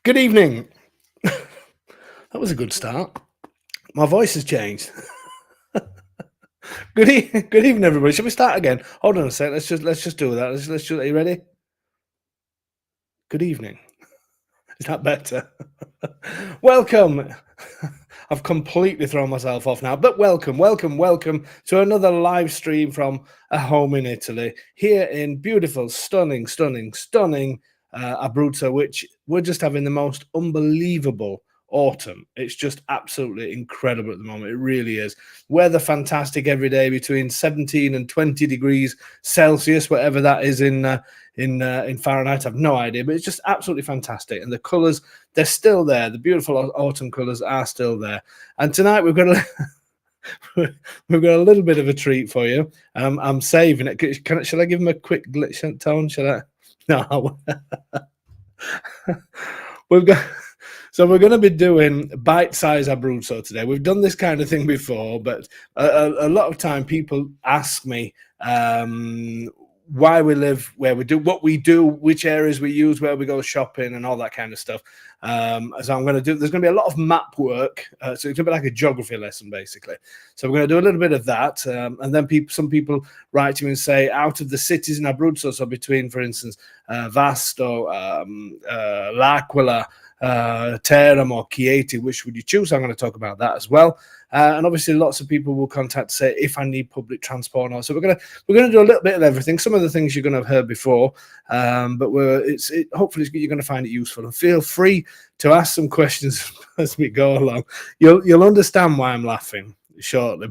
Good evening. That was a good start. My voice has changed. Good evening, everybody. Shall we start again? Hold on a sec. Let's just do that. Are you ready? Good evening. Is that better? Welcome. I've completely thrown myself off now, but welcome to another live stream from a home in Italy, here in beautiful, stunning Abruzzo, which we're just having the most unbelievable autumn. It's just absolutely incredible at the moment. It really is. Weather fantastic every day, between 17 and 20 degrees Celsius, whatever that is in Fahrenheit. I've no idea, but it's just absolutely fantastic. And the colours, they're still there. The beautiful autumn colours are still there. And tonight we've got we've got a little bit of a treat for you. I'm saving it. Shall I give him a quick glitch tone? Shall I? No. We've got. So we're going to be doing bite-size Abruzzo today. We've done this kind of thing before, but a lot of time people ask me why we live where we do, what we do, which areas we use, where we go shopping, and all that kind of stuff. So I'm going to do. There's going to be a lot of map work, so it's going to be like a geography lesson, basically. So we're going to do a little bit of that, and then some people write to me and say, out of the cities in Abruzzo, so between, for instance, Vasto, L'Aquila, Teramo, Chieti, which would you choose? I'm going to talk about that as well. And obviously lots of people will contact to say if I need public transport or not. So we're gonna do a little bit of everything. Some of the things you're gonna have heard before, but hopefully you're gonna find it useful. And feel free to ask some questions as we go along. You'll understand why I'm laughing shortly,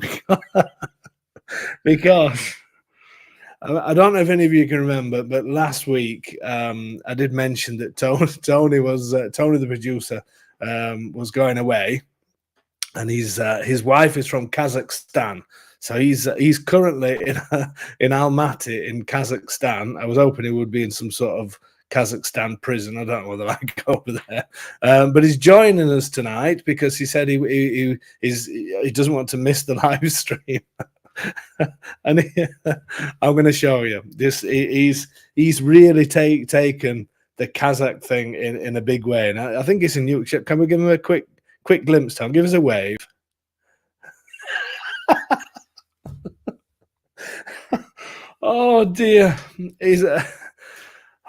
because I don't know if any of you can remember, but last week I did mention that Tony the producer was going away, and his wife is from Kazakhstan, so he's currently in Almaty in Kazakhstan. I was hoping he would be in some sort of Kazakhstan prison. I don't know whether I could go over there, but he's joining us tonight because he said he doesn't want to miss the live stream. And I'm going to show you this. He's really taken the Kazakh thing in a big way, and I think it's a new. Can we give him a quick glimpse, Tom? Give us a wave. Oh dear,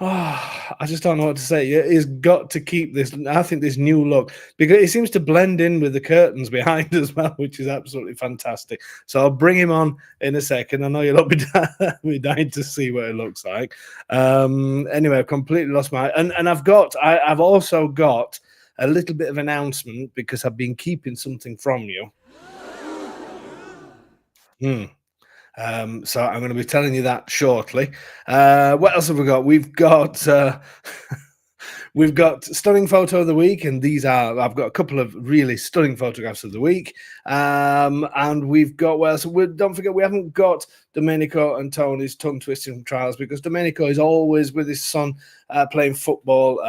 I just don't know what to say. He's got to keep this. I think this new look, because it seems to blend in with the curtains behind as well, which is absolutely fantastic. So I'll bring him on in a second. I know you'll be dying to see what it looks like. Anyway, I've completely lost my and I've also got a little bit of announcement because I've been keeping something from you. So I'm going to be telling you that shortly. What else have we got? We've got stunning photo of the week, and I've got a couple of really stunning photographs of the week. And we've got, don't forget, we haven't got Domenico and Tony's tongue twisting trials, because Domenico is always with his son playing football,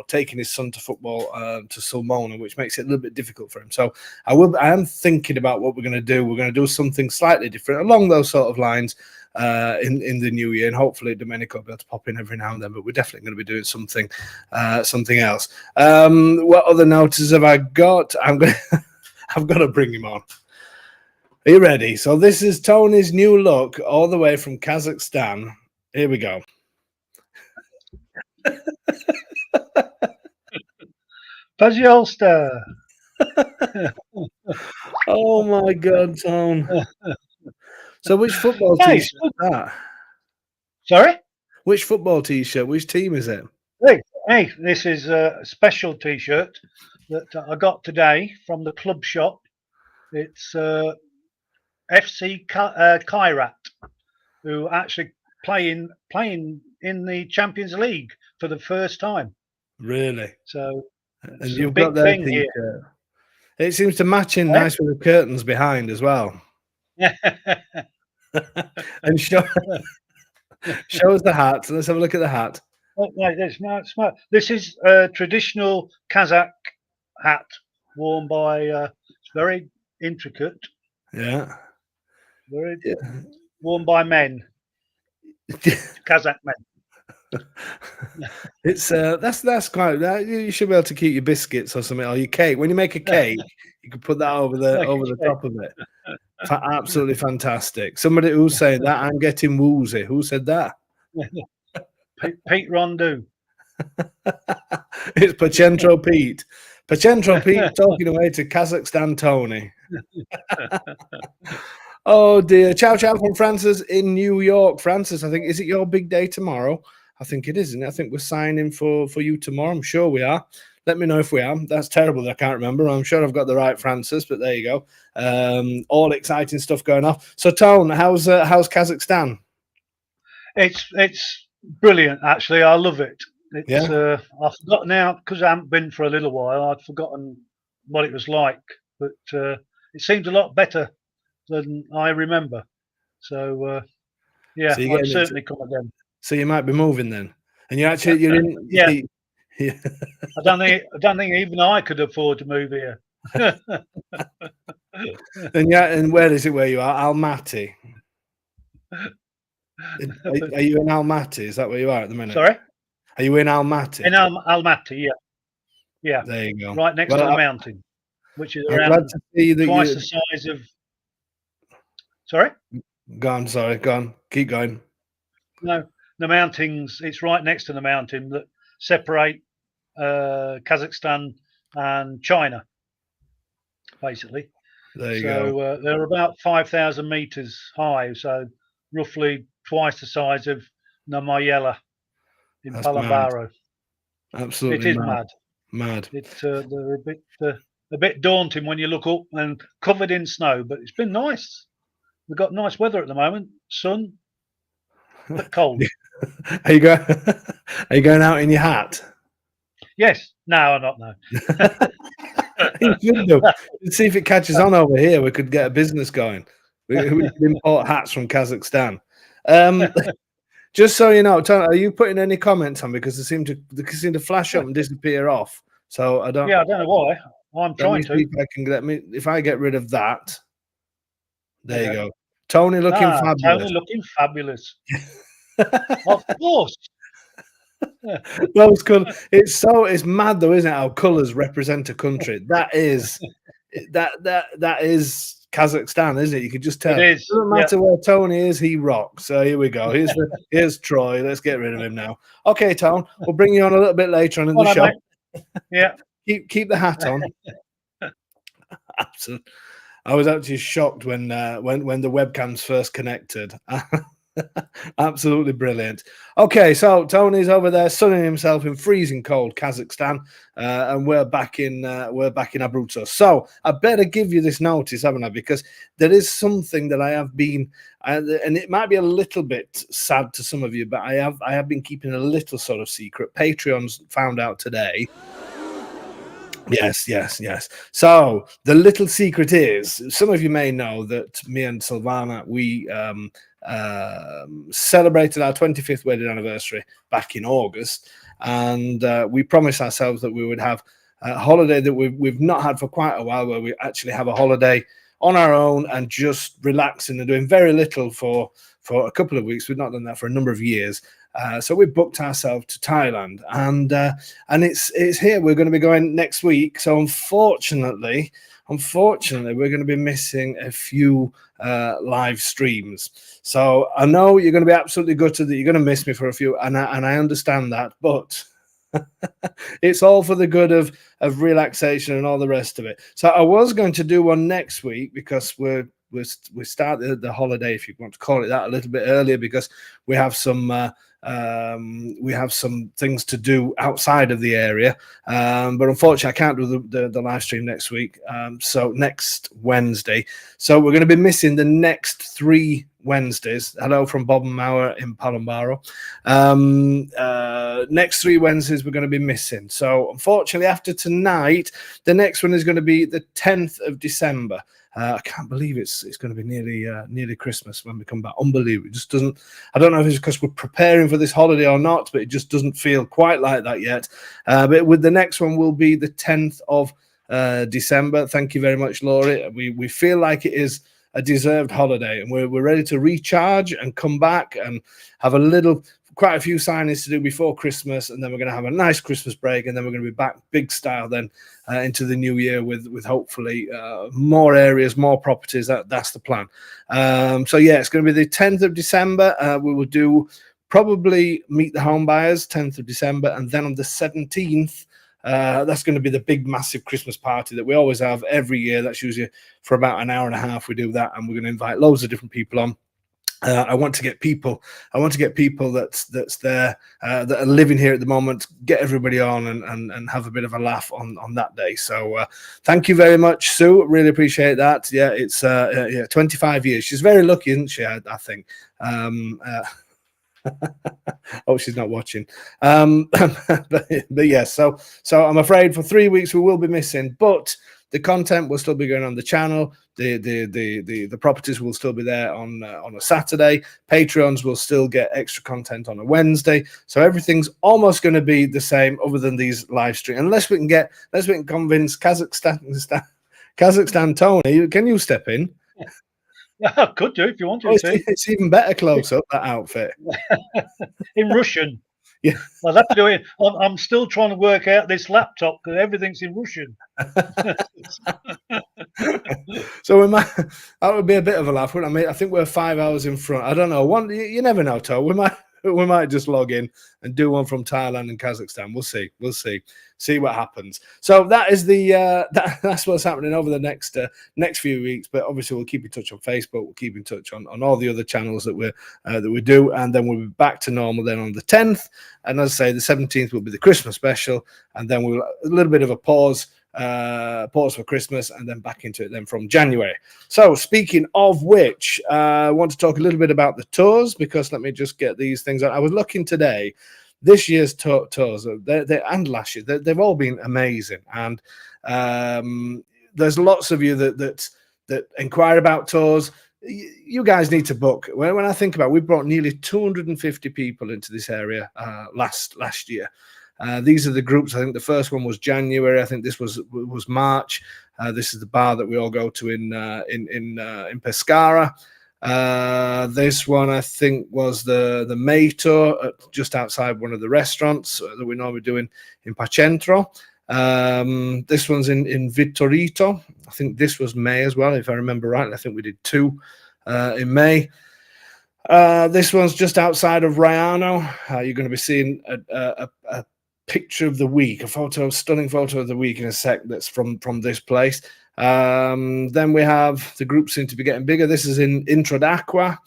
taking his son to football to Sulmona, which makes it a little bit difficult for him. So I am thinking about what we're going to do. We're going to do something slightly different along those sort of lines in the new year, and hopefully Domenico will be able to pop in every now and then, but we're definitely going to be doing something else. What other notices have I got? I've got to bring him on. Are you ready? So this is Tony's new look, all the way from Kazakhstan. Here we go. Pajolster. Oh my God, Tone. So which football t-shirt is that? Sorry? Which football t-shirt? Which team is it? Hey, this is a special t-shirt that I got today from the club shop. It's FC Kairat, who actually playing in the Champions League for the first time. Really? So and you've got their t-shirt here. It seems to match in nice with the curtains behind as well. And show us the hat. Let's have a look at the hat. Oh, no, smart. This is a traditional Kazakh hat worn by. It's very intricate. Yeah. Worn by men. Kazakh men. It's that's quite you should be able to keep your biscuits or something, or your cake. When you make a cake, you could put that over the top of it. Absolutely fantastic. Somebody who's saying that I'm getting woozy. Who said that? Pete Rondu. It's Pacentro Pete. Pacentro Pete talking away to Kazakhstan Tony. Oh dear. Ciao ciao from Francis in New York. Francis, I think, is it your big day tomorrow? I think it is, isn't it? I think we're signing for you tomorrow. I'm sure we are. Let me know if we are. That's terrible that I can't remember. I'm sure I've got the right Francis, but there you go. All exciting stuff going off. So Tone, how's Kazakhstan? It's brilliant, actually. I love it. It's Yeah. I've forgotten now because I haven't been for a little while. I'd forgotten what it was like, but it seemed a lot better than I remember. So yeah, So you're I'd getting certainly come again. so you might be moving then. And you're in Yeah, yeah. I don't think even I could afford to move here. And yeah, and where is it where you are? Almaty. Are you in Almaty? Is that where you are at the minute? Sorry, Are you in Almaty? in Almaty. Yeah, yeah, There you go. right next to the mountain, which is I'm glad around to see that twice you. the size of. Sorry. Go on, sorry, go on. Keep going. No, the mountains. It's right next to the mountain that separate Kazakhstan and China, basically. There you go. So they're about 5,000 meters high, so roughly twice the size of Namayela in That's mad. Palambaro. Absolutely It is mad. mad. They're a bit daunting when you look up and covered in snow, but it's been nice. We've got nice weather at the moment, sun, but cold. Are you going? Are you going out in your hat? Yes. No, I'm not. No. You should do. Let's see if it catches on over here. We could get a business going. We could import hats from Kazakhstan. Just so you know, Tony, are you putting any comments on because they seem to flash up and disappear off? So I don't. Yeah, I don't know why. I'm trying to. If I can if I get rid of that. There you go. Tony looking fabulous. Tony looking fabulous. Of course. Those colours. It's mad though, isn't it? How colours represent a country. That is Kazakhstan, isn't it? You could just tell. It is. It doesn't matter where Tony is, he rocks. So here we go. Here's Troy. Let's get rid of him now. Okay, Tone, we'll bring you on a little bit later on in the show. Mate. Yeah. Keep the hat on. Absolutely. I was actually shocked when the webcams first connected. Absolutely brilliant. Okay, so Tony's over there sunning himself in freezing cold Kazakhstan, and we're back in Abruzzo. So I better give you this notice, haven't I? Because there is something that I have been, and it might be a little bit sad to some of you, but I have been keeping a little sort of secret. Patreon's found out today. Yes. So the little secret is, some of you may know that me and Silvana, we celebrated our 25th wedding anniversary back in August, and we promised ourselves that we would have a holiday that we've not had for quite a while, where we actually have a holiday on our own and just relaxing and doing very little for a couple of weeks. We've not done that for a number of years. So we booked ourselves to Thailand, and it's here. We're going to be going next week. So unfortunately, we're going to be missing a few live streams. So I know you're going to be absolutely gutted that you're going to miss me for a few, and I understand that, but it's all for the good of relaxation and all the rest of it. So I was going to do one next week because we start the holiday, if you want to call it that, a little bit earlier, because we have some things to do outside of the area, but unfortunately I can't do the live stream next week, so next Wednesday. So we're going to be missing the next 3 Wednesdays. Hello from Bob and Mauer in Palambaro. Next 3 Wednesdays we're going to be missing. So unfortunately, after tonight, the next one is going to be the 10th of December. I can't believe it's going to be nearly Christmas when we come back. Unbelievable. It just doesn't. I don't know if it's because we're preparing for this holiday or not, but it just doesn't feel quite like that yet. But with the next one will be the 10th of December. Thank you very much, Laurie. We feel like it is a deserved holiday, and we're ready to recharge and come back and have a little quite a few signings to do before Christmas, and then we're going to have a nice Christmas break, and then we're going to be back big style then into the new year with hopefully more areas, more properties. That's the plan. So yeah, it's going to be the 10th of December. We will do probably meet the home buyers 10th of December, and then on the 17th. That's going to be the big, massive Christmas party that we always have every year. That's usually for about an hour and a half. We do that, and we're going to invite loads of different people on. I want to get people. I want to get people that's there that are living here at the moment. Get everybody on and have a bit of a laugh on that day. So thank you very much, Sue. Really appreciate that. Yeah, it's 25 years. She's very lucky, isn't she? I think. Oh, she's not watching. But yes, so I'm afraid for 3 weeks we will be missing, but the content will still be going on the channel. The properties will still be there on a Saturday. Patreons will still get extra content on a Wednesday. So everything's almost going to be the same, other than these live streams, unless we can convince Kazakhstan Tony. Can you step in? I could do if you wanted to. It's even better close up, that outfit. In Russian. Yeah. I'll have to do it. I'm still trying to work out this laptop because everything's in Russian. So that would be a bit of a laugh, wouldn't it? I mean, I think we're 5 hours in front. I don't know. You never know, Toe. We might just log in and do one from Thailand and Kazakhstan. We'll see what happens. So that is that's what's happening over the next few weeks. But obviously we'll keep in touch on Facebook. We'll keep in touch on all the other channels that we do, and then we'll be back to normal then on the 10th. And as I say, the 17th will be the Christmas special, and then we'll a little bit of a pause for Christmas, and then back into it then from January. So speaking of which, I want to talk a little bit about the tours, because let me just get these things out. I was looking today. This year's tours, and last year, they've all been amazing, and there's lots of you that inquire about tours. You guys need to book. When I think about it, we brought nearly 250 people into this area last year. These are the groups. I think the first one was January. I think this was March. This is the bar that we all go to in Pescara. This one I think was the May tour just outside one of the restaurants that we normally do in Pacentro. This one's in Vittorito. I think this was May as well, if I remember right. I think we did 2 in May. This one's just outside of Raiano. You're going to be seeing a picture of the week, a stunning photo of the week in a sec. That's from this place. Then we have the group seem to be getting bigger. This is in Introdacqua.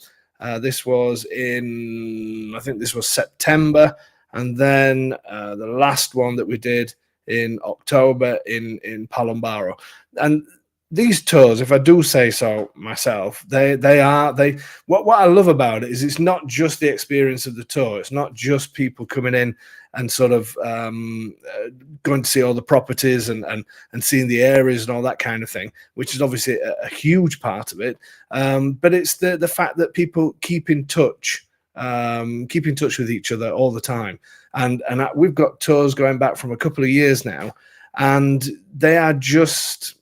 This was I think this was September, and then the last one that we did in October in Palombaro. And these tours, if I do say so myself, what I love about it is it's not just the experience of the tour. It's not just people coming in and sort of going to see all the properties and seeing the areas and all that kind of thing, which is obviously a huge part of it. But it's the fact that people keep in touch with each other all the time. And we've got tours going back from a couple of years now, and they are just...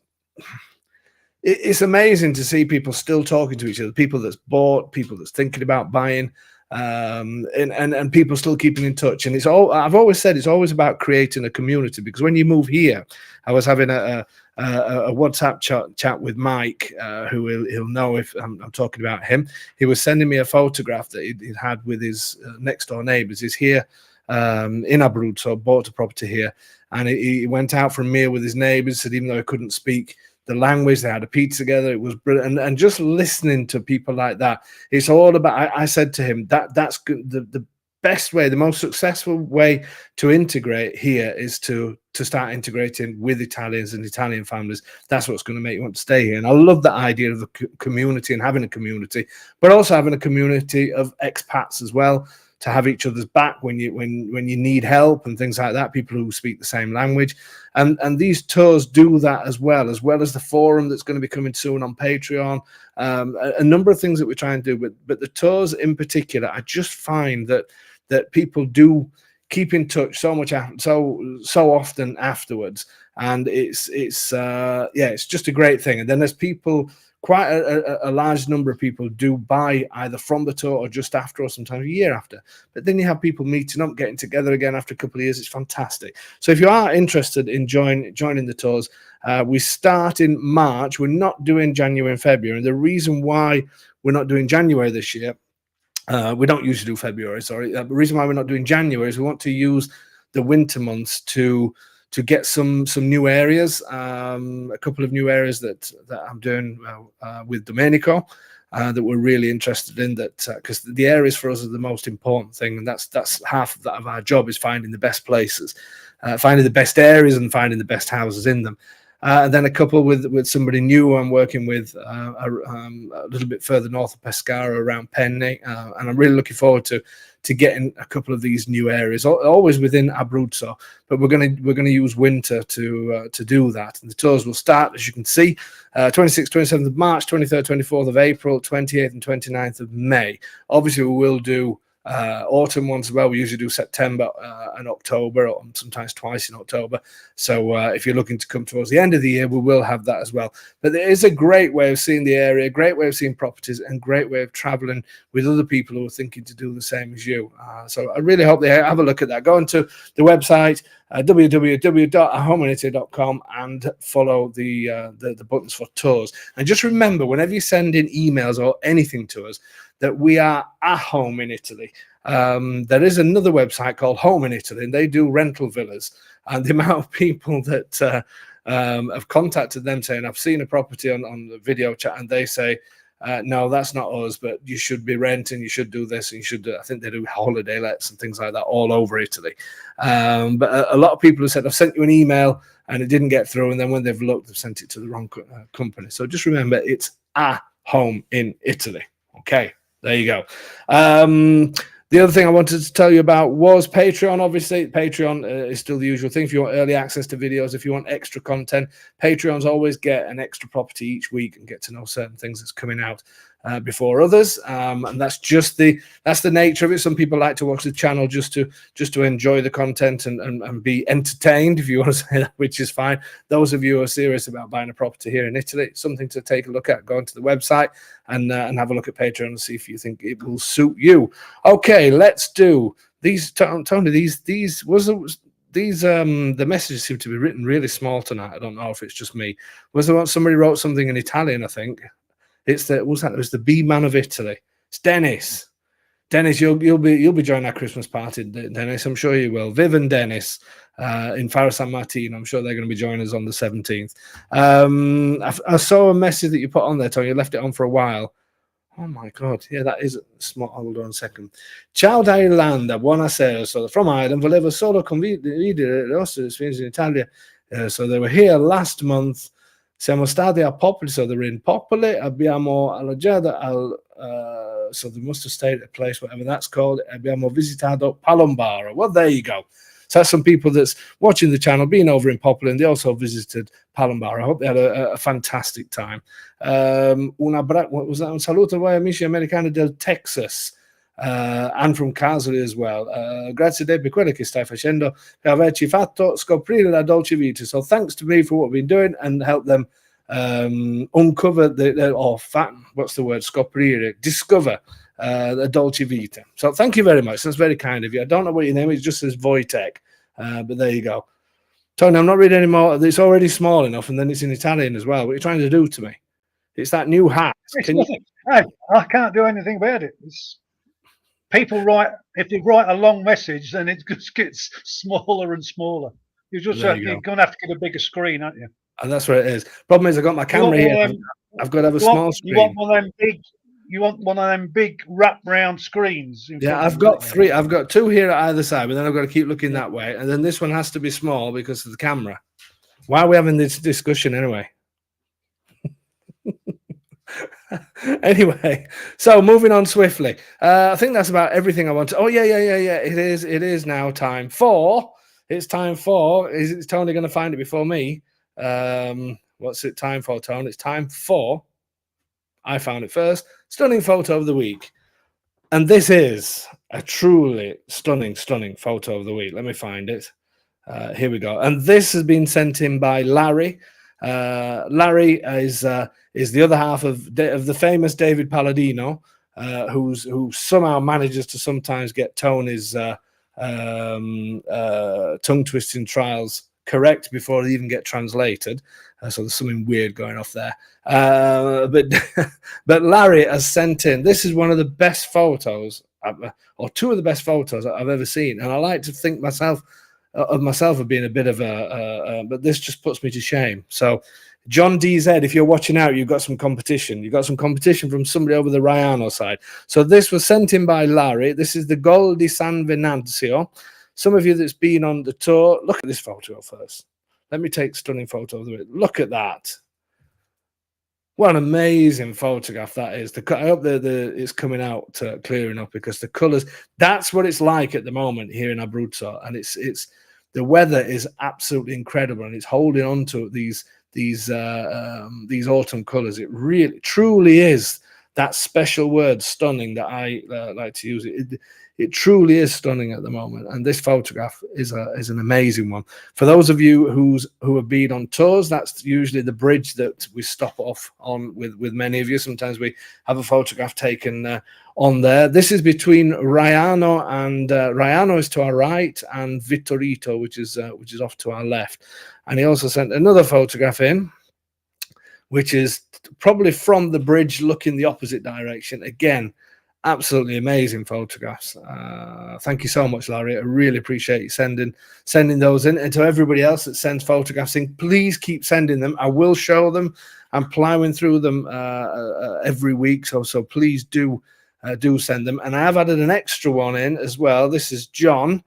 It's amazing to see people still talking to each other, people that's bought, people that's thinking about buying, and people still keeping in touch. And I've always said it's always about creating a community, because when you move here, I was having a WhatsApp chat with Mike, who he'll know if I'm talking about him. He was sending me a photograph that he'd had with his next door neighbors. He's here in Abruzzo, bought a property here, and he went out for a meal with his neighbors. Said even though he couldn't speak the language, they had a pizza together. It was brilliant. And just listening to people like that, it's all about... I said to him that's good. The best way, the most successful way to integrate here is to start integrating with Italians and Italian families. That's what's going to make you want to stay here. And I love that idea of the community and having a community, but also having a community of expats as well, to have each other's back when you need help and things like that, people who speak the same language. And these tours do that as well as the forum that's going to be coming soon on Patreon. A number of things that we try and do, but the tours in particular, I just find that people do keep in touch so often afterwards, and it's just a great thing. And then there's people quite a large number of people do buy either from the tour or just after, or sometimes a year after. But then you have people meeting up, getting together again after a couple of years. It's fantastic. So if you are interested in joining the tours, we start in March. We're not doing January and February. And the reason why we're not doing January this year, we don't usually do February, sorry. The reason why we're not doing January is we want to use the winter months to get some new areas, a couple of new areas that I'm doing with Domenico that we're really interested in, that because the areas for us are the most important thing, and that's half of that of our job, is finding the best places, finding the best areas and finding the best houses in them. And then a couple with somebody new I'm working with a little bit further north of Pescara, around Penne, and I'm really looking forward to getting a couple of these new areas, always within Abruzzo. But we're gonna use winter to do that. And the tours will start, as you can see, 26th, 27th of March, 23rd, 24th of April, 28th and 29th of May. Obviously, we will do autumn ones as well. We usually do September and October, or sometimes twice in October. So if you're looking to come towards the end of the year, we will have that as well. But there is a great way of seeing the area, great way of seeing properties, and great way of traveling with other people who are thinking to do the same as you. So I really hope they have a look at that. Go onto the website, www.ahomeinitaly.com, and follow the buttons for tours. And just remember, whenever you send in emails or anything to us, that we are at home in Italy. There is another website called Home in Italy, and they do rental villas. And the amount of people that have contacted them saying, I've seen a property on the video chat, and they say, no, that's not us, but you should be renting, you should do this, and you should I think they do holiday lets and things like that all over Italy. But a lot of people have said, I've sent you an email and it didn't get through, and then when they've looked, they've sent it to the wrong company. So just remember, it's at Home in Italy. Okay. There you go. The other thing I wanted to tell you about was Patreon. Obviously, Patreon is still the usual thing. If you want early access to videos, if you want extra content, Patreons always get an extra property each week and get to know certain things that's coming out before others. And that's just the nature of it. Some people like to watch the channel just to enjoy the content and be entertained, if you want to say that, which is fine. Those of you who are serious about buying a property here in Italy, something to take a look at. Go onto the website and have a look at Patreon and see if you think it will suit you. Okay, let's do these. Tony, the messages seem to be written really small tonight. I don't know if it's just me. Somebody wrote something in Italian, I think. It's the B man of Italy. It's Dennis. Dennis, you'll be joining our Christmas party, Dennis. I'm sure you will. Viv and Dennis in Faro San Martino. I'm sure they're going to be joining us on the 17th. I saw a message that you put on there, Tony. You left it on for a while. Oh my God, yeah, that is smart. Hold on a second. Ciao da Irlanda, buonasera. So from Ireland, volevo solo condividere le nostre esperienze in Italia. So they were here last month. Siamo stati a Popoli, so they're in Popoli. Abbiamo alloggiato so they must have stayed at a place, whatever that's called. Abbiamo visitato Palombara. Well, there you go. So that's some people that's watching the channel, being over in Popoli, and they also visited Palombara. I hope they had a fantastic time. What was that? Un saluto a voi amici americani del Texas. And from Casoli as well. Grazie Dave per quello che stai facendo, per averci fatto scoprire la dolce vita. So thanks to me for what we've been doing and help them uncover discover the dolce vita. So thank you very much. That's very kind of you. I don't know what your name is, it just says Wojtek, but there you go. Tony, I'm not reading anymore. It's already small enough, and then it's in Italian as well. What are you trying to do to me? It's that new hat. Hey, I can't do anything about it. People write, if they write a long message, then it just gets smaller and smaller. You're going to have to get a bigger screen, aren't you? And that's what it is. Problem is, I've got my camera here. I've got to have a small screen. You want one of them big? You want one of them big wrap-round screens? Yeah, I've got three. I've got two here at either side, but then I've got to keep looking that way. And then this one has to be small because of the camera. Why are we having this discussion anyway? Anyway, so moving on swiftly. I think that's about everything I want to. Oh yeah. It is now time for. It's time for. Is Tony going to find it before me? What's it time for, Tony? It's time for. I found it first. Stunning photo of the week, and this is a truly stunning photo of the week. Let me find it. Here we go. And this has been sent in by Larry. Larry is the other half of the famous David Palladino, who somehow manages to sometimes get Tony's tongue twisting trials correct before they even get translated. So there's something weird going off there. But Larry has sent in. This is one of the best photos, or two of the best photos I've ever seen, and I like to think myself of being a bit of but this just puts me to shame. So John DZ, if you're watching out, you've got some competition. You've got some competition from somebody over the Raiano side. So this was sent in by Larry. This is the Gol di San Venanzio. Some of you that's been on the tour, look at this photo first. Let me take a stunning photo of it. Look at that. What an amazing photograph that is. I hope it's coming out clear enough, because the colours, that's what it's like at the moment here in Abruzzo. And it's the weather is absolutely incredible, and it's holding on to these autumn colours. It really, truly is that special word, stunning, that I like to use. It truly is stunning at the moment, and this photograph is an amazing one. For those of you who have been on tours, that's usually the bridge that we stop off on with many of you. Sometimes we have a photograph taken on there. This is between Raiano and Raiano is to our right, and Vittorito, which is off to our left. And he also sent another photograph in, which is probably from the bridge looking the opposite direction. Again, absolutely amazing photographs. Thank you so much, Larry. I really appreciate you sending those in. And to everybody else that sends photographs in, please keep sending them. I will show them. I'm plowing through them every week, so please do send them. And I have added an extra one in as well. This is John.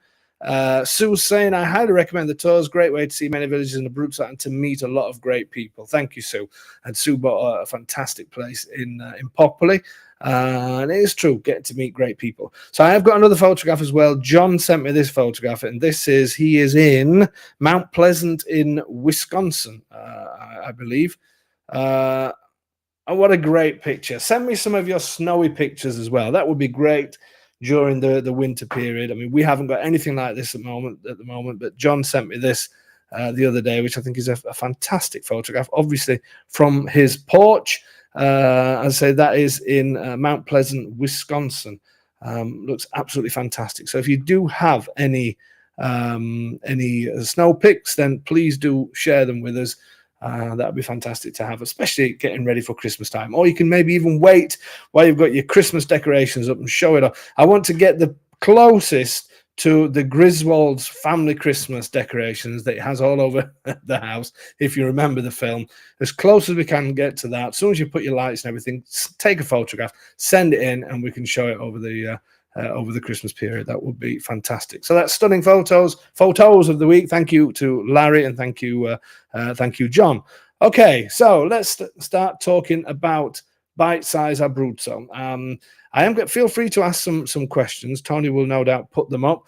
Sue's saying, I highly recommend the tours. Great way to see many villages in Abruzzo and to meet a lot of great people. Thank you, Sue. And Sue bought a fantastic place in Popoli. And it is true, getting to meet great people. So I have got another photograph as well. John sent me this photograph, and he is in Mount Pleasant in Wisconsin, I believe. And what a great picture. Send me some of your snowy pictures as well. That would be great during the winter period. I mean, we haven't got anything like this at the moment, but John sent me this the other day, which I think is a fantastic photograph, obviously from his porch. As I say, that is in Mount Pleasant, Wisconsin. Looks absolutely fantastic. So if you do have any snow pics, then please do share them with us. That would be fantastic to have, especially getting ready for Christmas time. Or you can maybe even wait while you've got your Christmas decorations up and show it off. I want to get the closest to the Griswold's family Christmas decorations that it has all over the house. If you remember the film, as close as we can get to that. As soon as you put your lights and everything, take a photograph, send it in, and we can show it over the Christmas period. That would be fantastic. So that's stunning photos of the week. Thank you to Larry, and thank you, John. Okay, so let's start talking about bite-size Abruzzo. Feel free to ask some questions. Tony will no doubt put them up.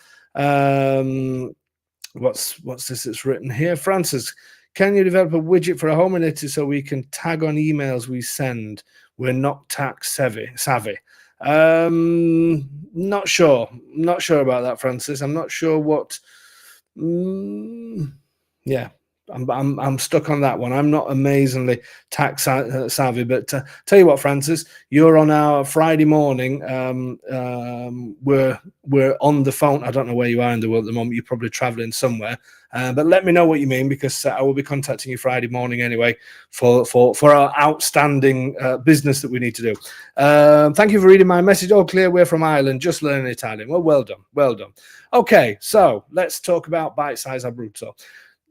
What's this that's written here? Francis, can you develop a widget for a home in Italy so we can tag on emails we send? We're not tax savvy. Not sure about that, Francis. I'm not sure what. Yeah. I'm stuck on that one. I'm not amazingly tax savvy, but tell you what, Francis, you're on our Friday morning. We're on the phone. I don't know where you are in the world at the moment. You're probably traveling somewhere, but let me know what you mean, because I will be contacting you Friday morning anyway for our outstanding business that we need to do. Thank you for reading my message. All clear. We're from Ireland, just learning Italian. Well done. Okay, so let's talk about bite-size Abruzzo.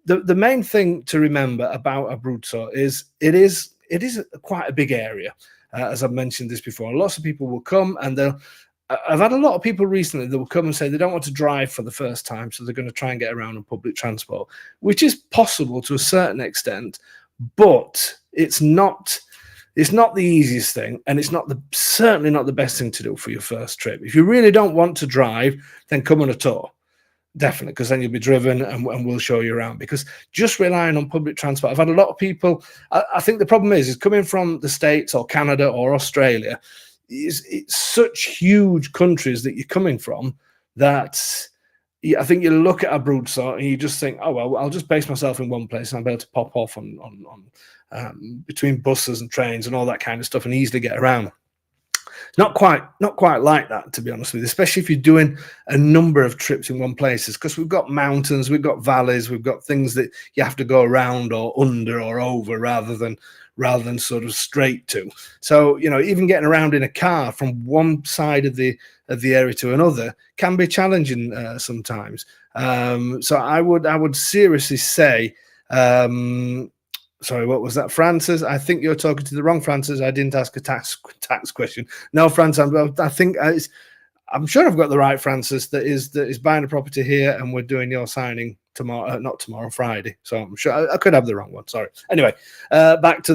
The main thing to remember about Abruzzo is it is quite a big area. As I've mentioned this before, lots of people will come, and I've had a lot of people recently that will come and say they don't want to drive for the first time, so they're going to try and get around on public transport, which is possible to a certain extent, but it's not the easiest thing, and it's certainly not the best thing to do for your first trip. If you really don't want to drive, then come on a tour. Definitely, because then you'll be driven and we'll show you around. Because just relying on public transport, I've had a lot of people. I think the problem is coming from the States or Canada or Australia. It's such huge countries that you're coming from that I think you look at Abruzzo and you just think, oh well, I'll just base myself in one place and I'll be able to pop off on between buses and trains and all that kind of stuff and easily get around. Not quite like that, to be honest with you, especially if you're doing a number of trips in one place, because we've got mountains, we've got valleys, we've got things that you have to go around or under or over rather than sort of straight to. So, you know, even getting around in a car from one side of the area to another can be challenging sometimes. So I would seriously say, sorry, what was that, Francis? I think you're talking to the wrong Francis. I didn't ask a tax question. No, Francis, I think I'm sure I've got the right Francis. That is buying a property here, and we're doing your signing tomorrow. Not tomorrow, Friday. So I'm sure I could have the wrong one. Sorry. Anyway, back to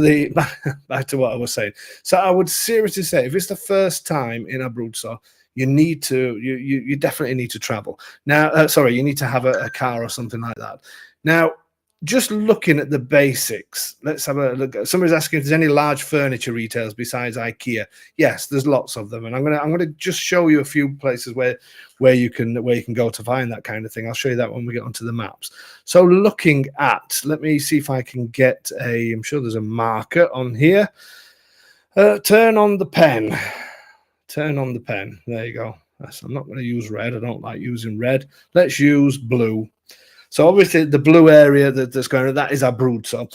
what I was saying. So I would seriously say, if it's the first time in Abruzzo, you definitely need to travel. Now, sorry, you need to have a car or something like that. Now, just looking at the basics, let's have a look. Somebody's asking if there's any large furniture retailers besides IKEA. Yes, there's lots of them, and I'm gonna just show you a few places where you can go to find that kind of thing. I'll show you that when we get onto the maps. So looking at, let me see if I can get I'm sure there's a marker on here. Turn on the pen. Turn on the pen. There you go. I'm not going to use red. I don't like using red. Let's use blue. So obviously the blue area that's going on, that is Abruzzo.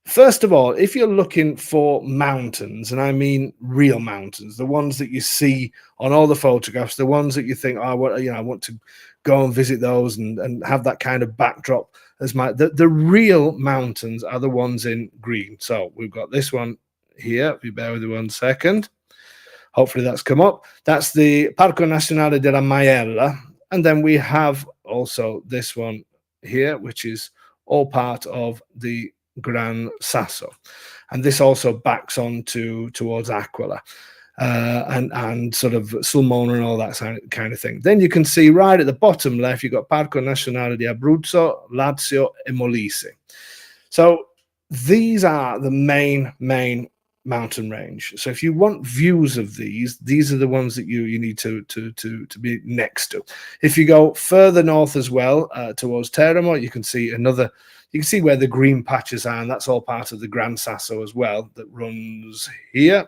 First of all, if you're looking for mountains, and I mean real mountains, the ones that you see on all the photographs, the ones that you think, oh, I want to go and visit those and have that kind of backdrop as the real mountains are the ones in green. So we've got this one here. If you bear with me 1 second. Hopefully that's come up. That's the Parco Nazionale della Maiella. And then we have also this one here, which is all part of the Gran Sasso. And this also backs on towards Aquila and sort of Sulmona and all that kind of thing. Then you can see right at the bottom left, you've got Parco Nazionale di Abruzzo, Lazio e Molise. So these are the main mountain range. So if you want views of these are the ones that you need to be next to. If you go further north as well towards Teramo, you can see where the green patches are, and that's all part of the Gran Sasso as well that runs here.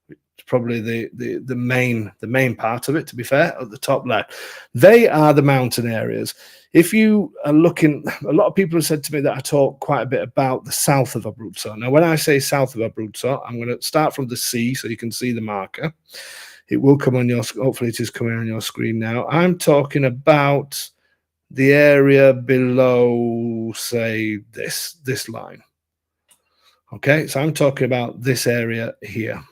It's probably the main part of it, to be fair, at the top left. They are the mountain areas. If you are looking, a lot of people have said to me that I talk quite a bit about the south of Abruzzo. Now, when I say south of Abruzzo, I'm going to start from the sea so you can see the marker. It will come on your, hopefully it is coming on your screen now. I'm talking about the area below, say, this line. Okay, so I'm talking about this area here,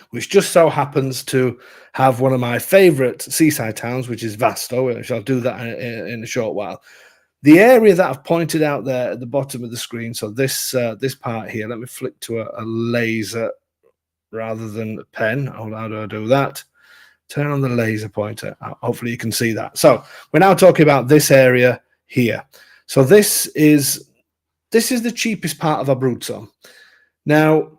which just so happens to have one of my favorite seaside towns, which is Vasto, which I'll do that in a short while. The area that I've pointed out there at the bottom of the screen, so this part here, let me flick to a laser rather than a pen. How do I do that? Turn on the laser pointer. Hopefully you can see that. So we're now talking about this area here. So this is the cheapest part of Abruzzo. Now,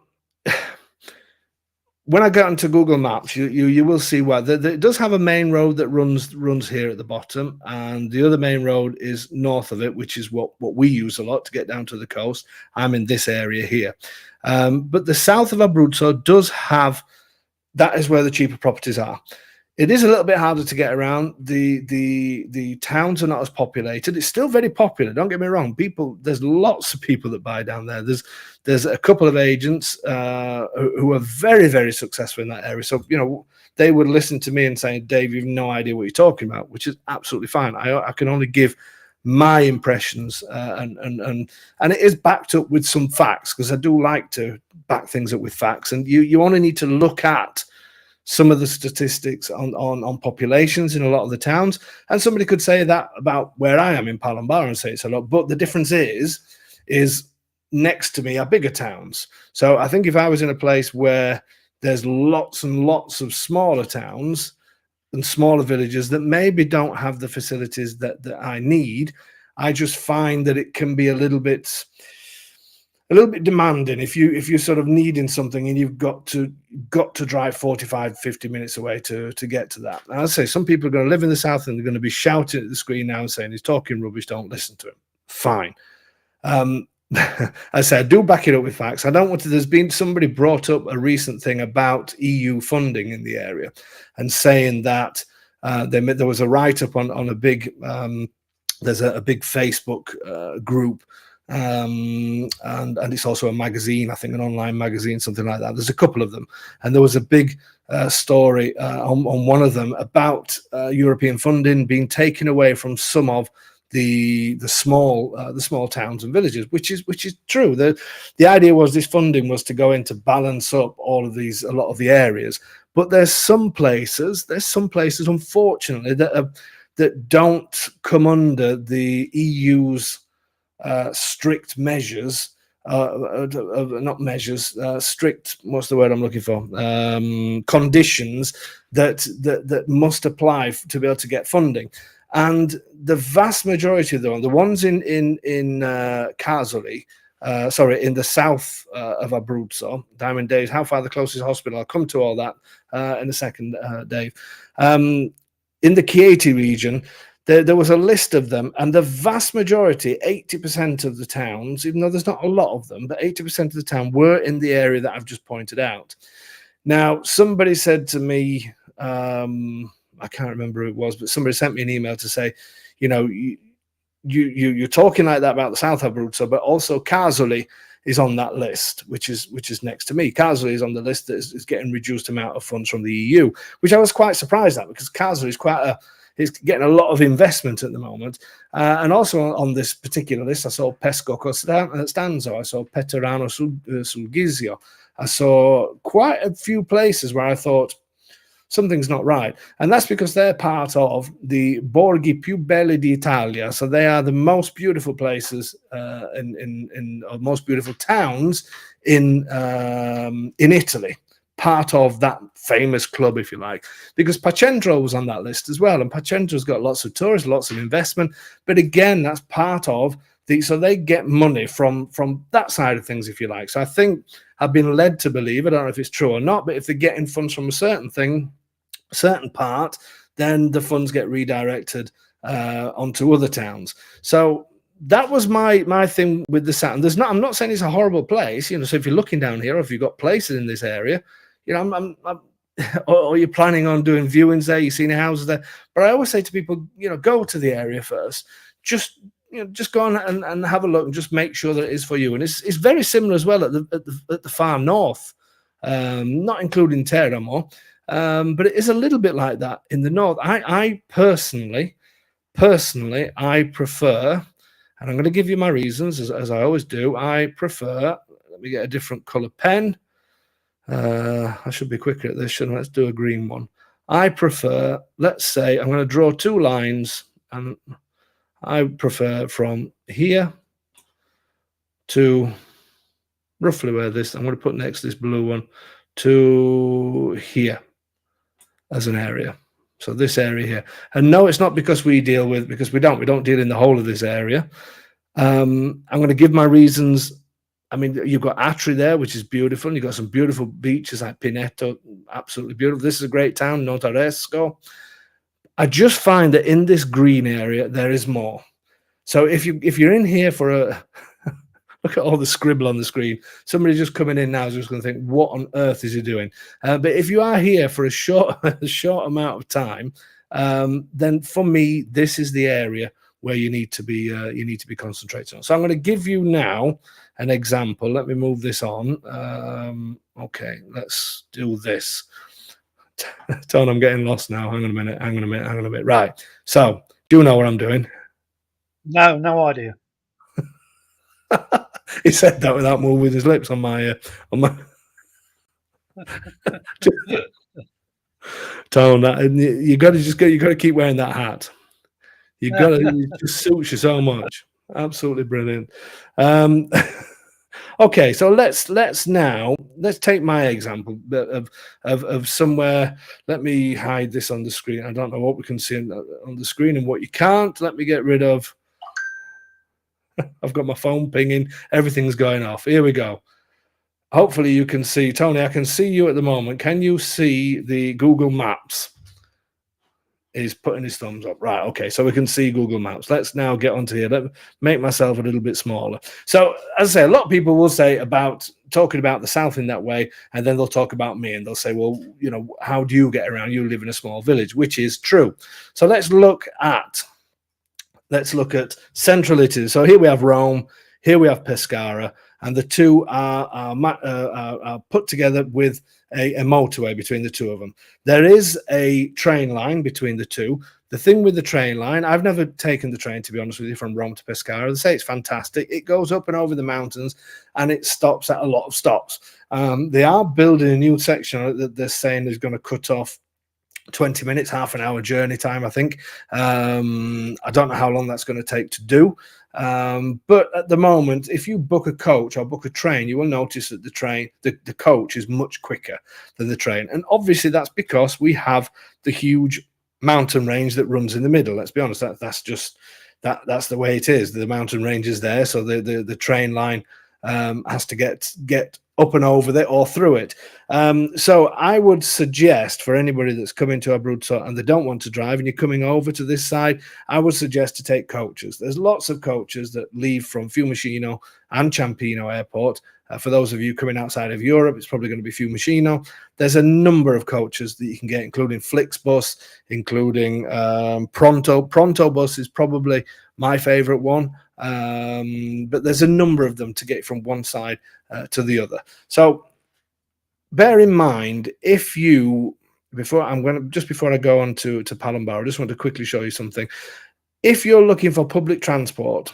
when I get onto Google Maps, you will see why it does have a main road that runs here at the bottom, and the other main road is north of it, which is what we use a lot to get down to the coast. I'm in this area here, but the south of Abruzzo does have, that is where the cheaper properties are. It is a little bit harder to get around. The towns are not as populated. It's still very popular. Don't get me wrong. There's lots of people that buy down there. There's a couple of agents who are very, very successful in that area. So, you know, they would listen to me and say, Dave, you've no idea what you're talking about, which is absolutely fine. I can only give my impressions and it is backed up with some facts, because I do like to back things up with facts. And you only need to look at some of the statistics on populations in a lot of the towns, and somebody could say that about where I am in Palombara and say it's a lot, but the difference is next to me are bigger towns. So I think if I was in a place where there's lots and lots of smaller towns and smaller villages that maybe don't have the facilities that I need, I just find that it can be a little bit, a little bit demanding if you're sort of needing something and you've got to drive 45, 50 minutes away to get to that. And I say some people are going to live in the south and they're going to be shouting at the screen now and saying he's talking rubbish, don't listen to him. Fine. I say I do back it up with facts. I don't want to. There's been somebody brought up a recent thing about EU funding in the area and saying that there was a write-up on a big there's a big Facebook group, and it's also a magazine, I think an online magazine, something like that. There's a couple of them, and there was a big story on one of them about European funding being taken away from some of the small towns and villages, which is true. The idea was this funding was to go in to balance up a lot of the areas, but there's some places unfortunately that don't come under the EU's strict measures, strict, what's the word I'm looking for? Conditions that must apply to be able to get funding. And the vast majority of the ones in Kazakhstan, in the south of Abruzzo, Diamond Days, how far the closest hospital, I'll come to all that in a second, Dave. In the Chieti region, there was a list of them, and the vast majority, 80% of the towns, even though there's not a lot of them, but 80% of the town were in the area that I've just pointed out. Now, somebody said to me, I can't remember who it was, but somebody sent me an email to say, you're talking like that about the South Abruzzo, but also Kazakhstan is on that list, which is next to me. Kazakhstan is on the list that is getting reduced amount of funds from the EU, which I was quite surprised at, because Kazakhstan is getting a lot of investment at the moment. And also on this particular list, I saw Pesco Costanzo, I saw Peterano Sulgizio. I saw quite a few places where I thought, something's not right. And that's because they're part of the Borghi più belli d'Italia. So they are the most beautiful places or most beautiful towns in Italy, part of that famous club, if you like, because Pacentro was on that list as well. And Pacentro's got lots of tourists, lots of investment. But again, that's part of so they get money from that side of things, if you like. So I think I've been led to believe, I don't know if it's true or not, but if they're getting funds from a certain part, then the funds get redirected onto other towns. So that was my thing with the South. I'm not saying it's a horrible place, so if you're looking down here, or if you've got places in this area, or you're planning on doing viewings there, you've seen houses there. But I always say to people, go to the area first. Just go on and have a look and just make sure that it is for you. And it's very similar as well at the far north, not including Teramo, but it is a little bit like that in the north. I personally, I prefer, and I'm going to give you my reasons as I always do. I prefer. Let me get a different color pen. I should be quicker at this, shouldn't I? Let's do a green one. I prefer. Let's say I'm going to draw two lines, and I prefer from here to roughly where this, I'm going to put next to this blue one, to here as an area. So this area here. And no, it's not because we don't deal in the whole of this area. I'm going to give my reasons. I mean, you've got Atri there, which is beautiful. You've got some beautiful beaches like Pineto, absolutely beautiful. This is a great town, Notaresco. I just find that in this green area, there is more. So if you're in here for a look at all the scribble on the screen. Somebody just coming in now is just going to think, what on earth is he doing? But if you are here for a short amount of time, then for me, this is the area where you need to be concentrating on. So I'm going to give you now an example. Let me move this on. Okay, let's do this. Tone, I'm getting lost now. Hang on a minute. Right. So, do you know what I'm doing? No idea. He said that without moving his lips on my. Tone, you got to keep wearing that hat. It just suits you so much. Absolutely brilliant. Okay, so let's take my example of somewhere. Let me hide this on the screen. I don't know what we can see on the screen and what you can't. Let me get rid of. I've got my phone pinging. Everything's going off. Here we go. Hopefully you can see. Tony, I can see you at the moment. Can you see the Google Maps? He's putting his thumbs up. Right, okay, so we can see Google Maps. Let's now get onto here. Let me make myself a little bit smaller. So, as I say, a lot of people will say about talking about the South in that way, and then they'll talk about me, and they'll say, well, you know, how do you get around? You live in a small village, which is true. So let's look at central Italy. So here we have Rome, here we have Pescara, and the two are put together with a motorway between the two of them. There is a train line between the two. The thing with the train line, I've never taken the train, to be honest with you, from Rome to Pescara. They say it's fantastic. It goes up and over the mountains, and it stops at a lot of stops. They are building a new section that they're saying is going to cut off 20 minutes, half an hour journey time, I think. I don't know how long that's going to take to do. But at the moment, if you book a coach or book a train, you will notice that the coach is much quicker than the train. And obviously that's because we have the huge mountain range that runs in the middle. Let's be honest, that's the way it is. The mountain range is there, so the train line has to get up and over it or through it. So I would suggest for anybody that's coming to Abruzzo and they don't want to drive and you're coming over to this side, I would suggest to take coaches. There's lots of coaches that leave from Fiumicino and Ciampino Airport. For those of you coming outside of Europe, it's probably going to be Fiumicino. There's a number of coaches that you can get, including Flixbus, including Pronto. Pronto Bus is probably my favorite one. But there's a number of them to get from one side to the other. So bear in mind, if you, before I go on to Palombaro, I just want to quickly show you something. If you're looking for public transport,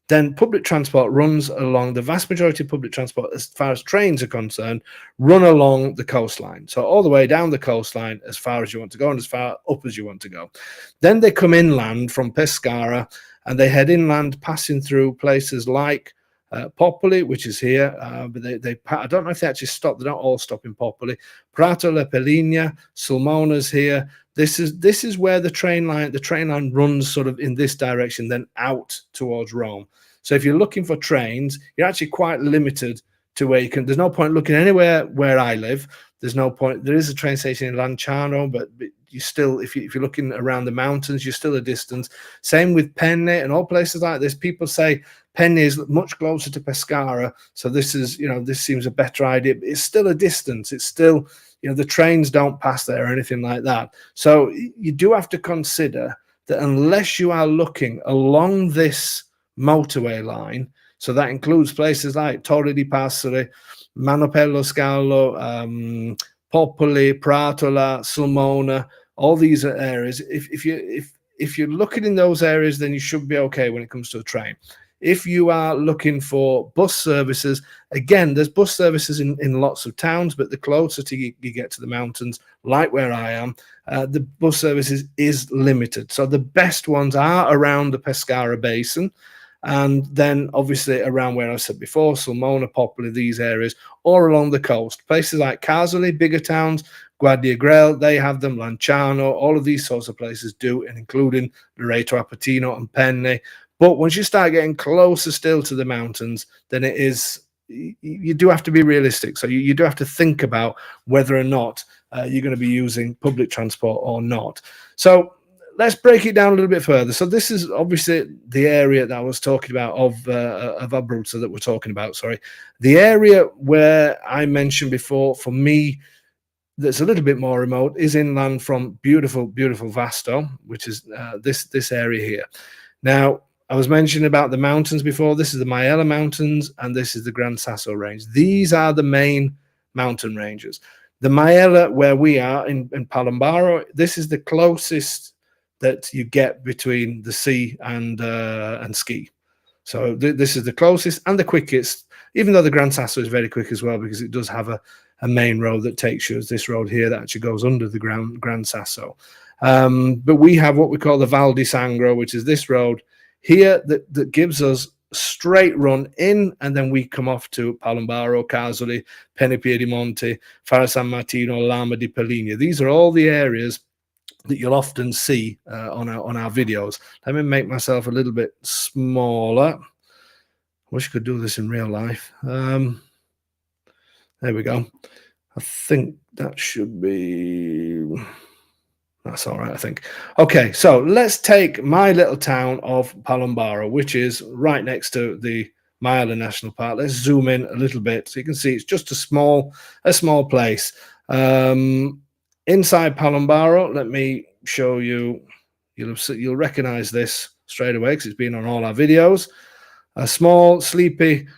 then public transport runs along, the vast majority of public transport, as far as trains are concerned, run along the coastline. So all the way down the coastline as far as you want to go and as far up as you want to go. Then they come inland from Pescara and they head inland, passing through places like Popoli, which is here, but I don't know if they actually stop. They don't all stop in Popoli. Prato La Peligna, Sulmona's here. This is where the train line runs sort of in this direction, then out towards Rome. So if you're looking for trains, you're actually quite limited to where you can. There's no point looking anywhere where I live. There's no point. There is a train station in Lanciano, but you still, if you're looking around the mountains, you're still a distance. Same with Penne and all places like this. People say Penne is much closer to Pescara, so this seems a better idea. But it's still a distance. It's still, the trains don't pass there or anything like that. So you do have to consider that unless you are looking along this motorway line, so that includes places like Torre di Passeri, Manopello Scalo, Popoli, Pratola, Sulmona, all these areas. If you're looking in those areas, then you should be okay when it comes to a train. If you are looking for bus services, again, there's bus services in lots of towns, but the closer you get to the mountains, like where I am, the bus services is limited. So the best ones are around the Pescara Basin, and then obviously around where I said before, Sulmona, Popoli, these areas, or along the coast. Places like Casoli, bigger towns, Guardiagrele, they have them, Lanciano, all of these sorts of places do, and including Loreto, Apatino, and Penne. But once you start getting closer still to the mountains, then you do have to be realistic. So you do have to think about whether or not you're going to be using public transport or not. So let's break it down a little bit further. So this is obviously the area that I was talking about of Abruzzo that we're talking about, sorry. The area where I mentioned before, for me, that's a little bit more remote, is inland from beautiful, beautiful Vasto, which is this area here. Now, I was mentioning about the mountains before. This is the Maiella Mountains, and this is the Gran Sasso Range. These are the main mountain ranges. The Maiella, where we are in Palombaro, this is the closest that you get between the sea and ski. So this is the closest and the quickest, even though the Gran Sasso is very quick as well, because it does have a main road that takes you, as this road here that actually goes under the Gran Sasso. But we have what we call the Val di Sangro, which is this road here that gives us straight run in, and then we come off to Palombaro, Casoli, Penepiedimonte, Fara San Martino, Lama di Peligna. These are all the areas that you'll often see on our videos. Let me make myself a little bit smaller. Wish I could do this in real life. There we go. I think that should be. That's all right, I think. Okay, so let's take my little town of Palombaro, which is right next to the Myala National Park. Let's zoom in a little bit so you can see it's just a small place. Inside Palombaro, let me show you. You'll recognize this straight away because it's been on all our videos. A small, sleepy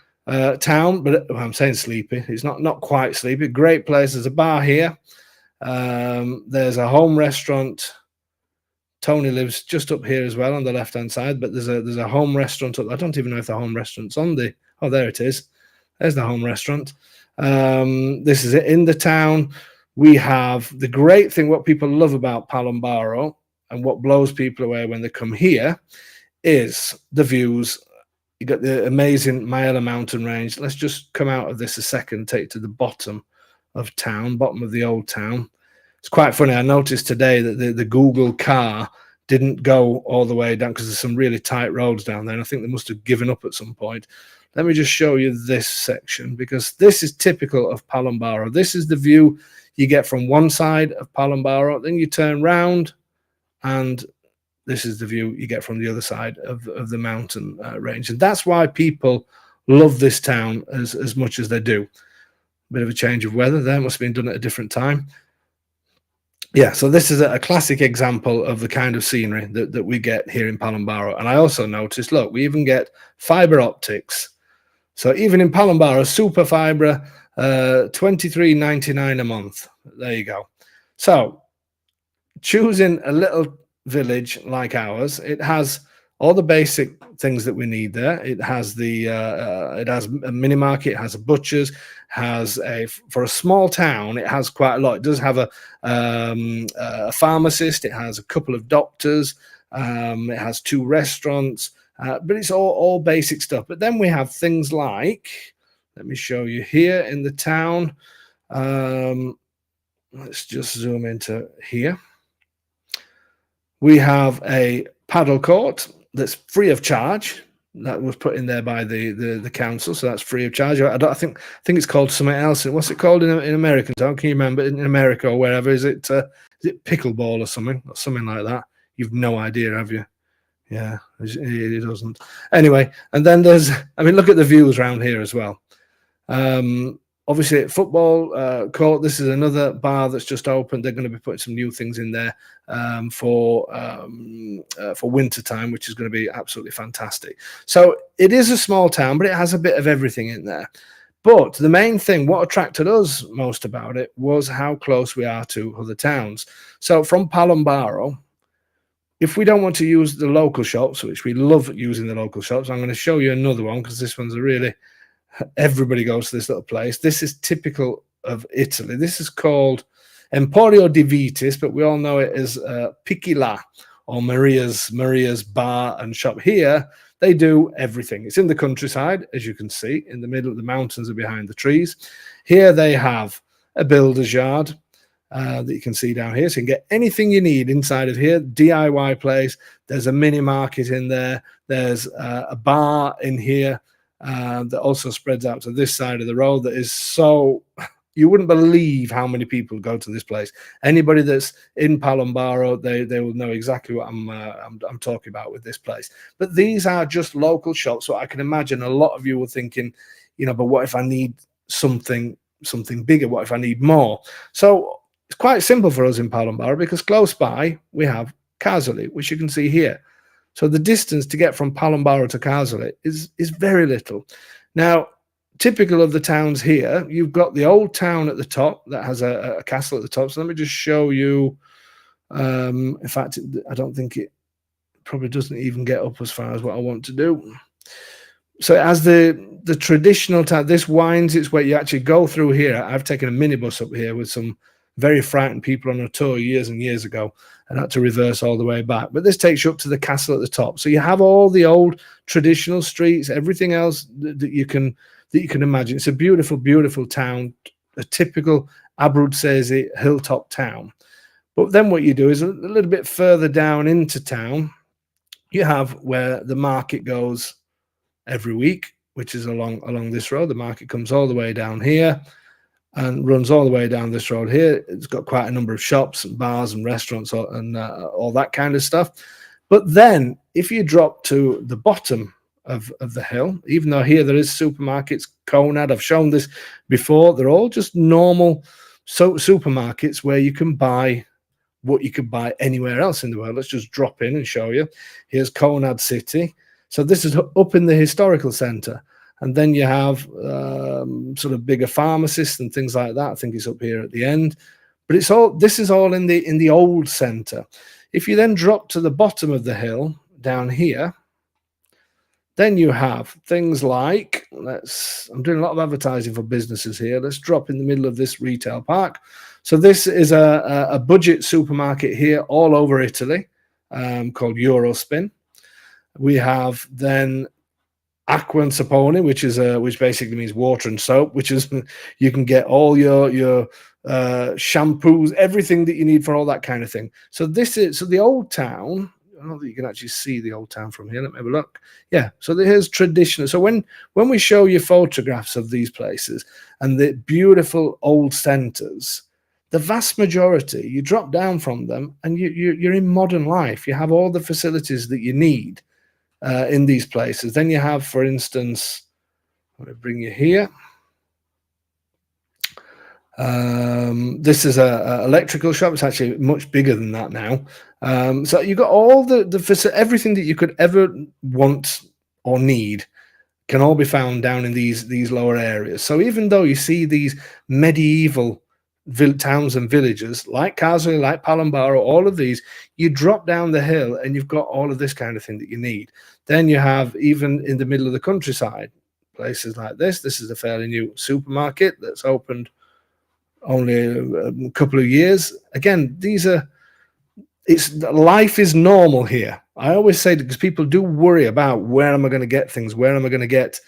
town, but I'm saying sleepy. It's not quite sleepy. Great place. There's a bar here. There's a home restaurant. Tony lives just up here as well on the left-hand side, but there's a home restaurant up. I don't even know if the home restaurant's on the. Oh, there it is. There's the home restaurant. This is it in the town. We have the great thing. What people love about Palombaro and what blows people away when they come here is the views. You got the amazing Myala mountain range. Let's just come out of this a second, take to the bottom of town, bottom of the old town. It's quite funny. I noticed today that the Google car didn't go all the way down because there's some really tight roads down there. And I think they must have given up at some point. Let me just show you this section because this is typical of Palombaro. This is the view you get from one side of Palombaro. Then you turn round and this is the view you get from the other side of the mountain range. And that's why people love this town as much as they do. Bit of a change of weather there. Must have been done at a different time. Yeah, so this is a classic example of the kind of scenery that we get here in Palombaro. And I also noticed, look, we even get fiber optics. So even in Palombaro, super fiber, $23.99 a month. There you go. So choosing a little village like ours, it has all the basic things that we need there. It has it has a mini market, it has a butcher's, for a small town, it has quite a lot. It does have a pharmacist, it has a couple of doctors, it has 2 restaurants, but it's all basic stuff. But then we have things like, let me show you here in the town. Let's just zoom into here. We have a paddle court that's free of charge. That was put in there by the council, so that's free of charge. I think it's called something else. What's it called in American town? Can you remember in America or wherever? Is it pickleball or something like that? You've no idea, have you? Yeah, it doesn't. Anyway, and then look at the views around here as well. Obviously, football court. This is another bar that's just opened. They're going to be putting some new things in there for winter time, which is going to be absolutely fantastic. So it is a small town, but it has a bit of everything in there. But the main thing, what attracted us most about it, was how close we are to other towns. So from Palombaro, if we don't want to use the local shops, which we love using the local shops, I'm going to show you another one because this one's everybody goes to this little place. This is typical of Italy. This is called Emporio di Vitis, but we all know it as Piccola or Maria's bar and shop. Here, they do everything. It's in the countryside, as you can see. In the middle of the mountains are behind the trees. Here they have a builder's yard that you can see down here. So you can get anything you need inside of here. DIY place. There's a mini market in there. There's a bar in here. That also spreads out to this side of the road. That is so, you wouldn't believe how many people go to this place. Anybody that's in Palombaro, they will know exactly what I'm talking about with this place. But these are just local shops. So I can imagine a lot of you were thinking, but what if I need something bigger? What if I need more? So it's quite simple for us in Palombaro because close by we have Casoli, which you can see here. So the distance to get from Palombaro to Casoli is very little. Now, typical of the towns here, you've got the old town at the top that has a castle at the top. So let me just show you. In fact, I don't think it probably doesn't even get up as far as what I want to do. So as the traditional town, this winds its way. You actually go through here. I've taken a minibus up here with some very frightened people on a tour years and years ago and had to reverse all the way back. But this takes you up to the castle at the top. So you have all the old traditional streets, everything else that you can imagine. It's a beautiful, beautiful town, a typical Abruzzese hilltop town. But then what you do is a little bit further down into town, you have where the market goes every week. which is along this road. The market comes all the way down here and runs all the way down this road here. It's got quite a number of shops and bars and restaurants and all that kind of stuff. But then if you drop to the bottom of the hill, even though here there is supermarkets, Conad, I've shown this before, they're all just normal supermarkets where you can buy what you could buy anywhere else in the world. Let's just drop in and show you. Here's Conad City. So this is up in the historical centre. And then you have sort of bigger pharmacists and things like that. I think it's up here at the end. But this is all in the old centre. If you then drop to the bottom of the hill down here, then you have things like, I'm doing a lot of advertising for businesses here. Let's drop in the middle of this retail park. So this is a budget supermarket here all over Italy called Eurospin. We have then Acqua and Sapone, which basically means water and soap, which is you can get all your shampoos, everything that you need for all that kind of thing. So the old town. I don't know that you can actually see the old town from here. Let me have a look. Yeah, so here's traditional. So when we show you photographs of these places and the beautiful old centres, the vast majority, you drop down from them and you're in modern life. You have all the facilities that you need in these places. Then you have, for instance, let me bring you here. This is a electrical shop. It's actually much bigger than that now. So you've got all everything that you could ever want or need can all be found down in these lower areas. So even though you see these medieval towns and villages like Casale, like Palombaro, all of these, you drop down the hill and you've got all of this kind of thing that you need. Then you have, even in the middle of the countryside, places like this. This is a fairly new supermarket that's opened only a couple of years. Again, life is normal here. I always say that because people do worry about where am I going to get things, where am I going to get,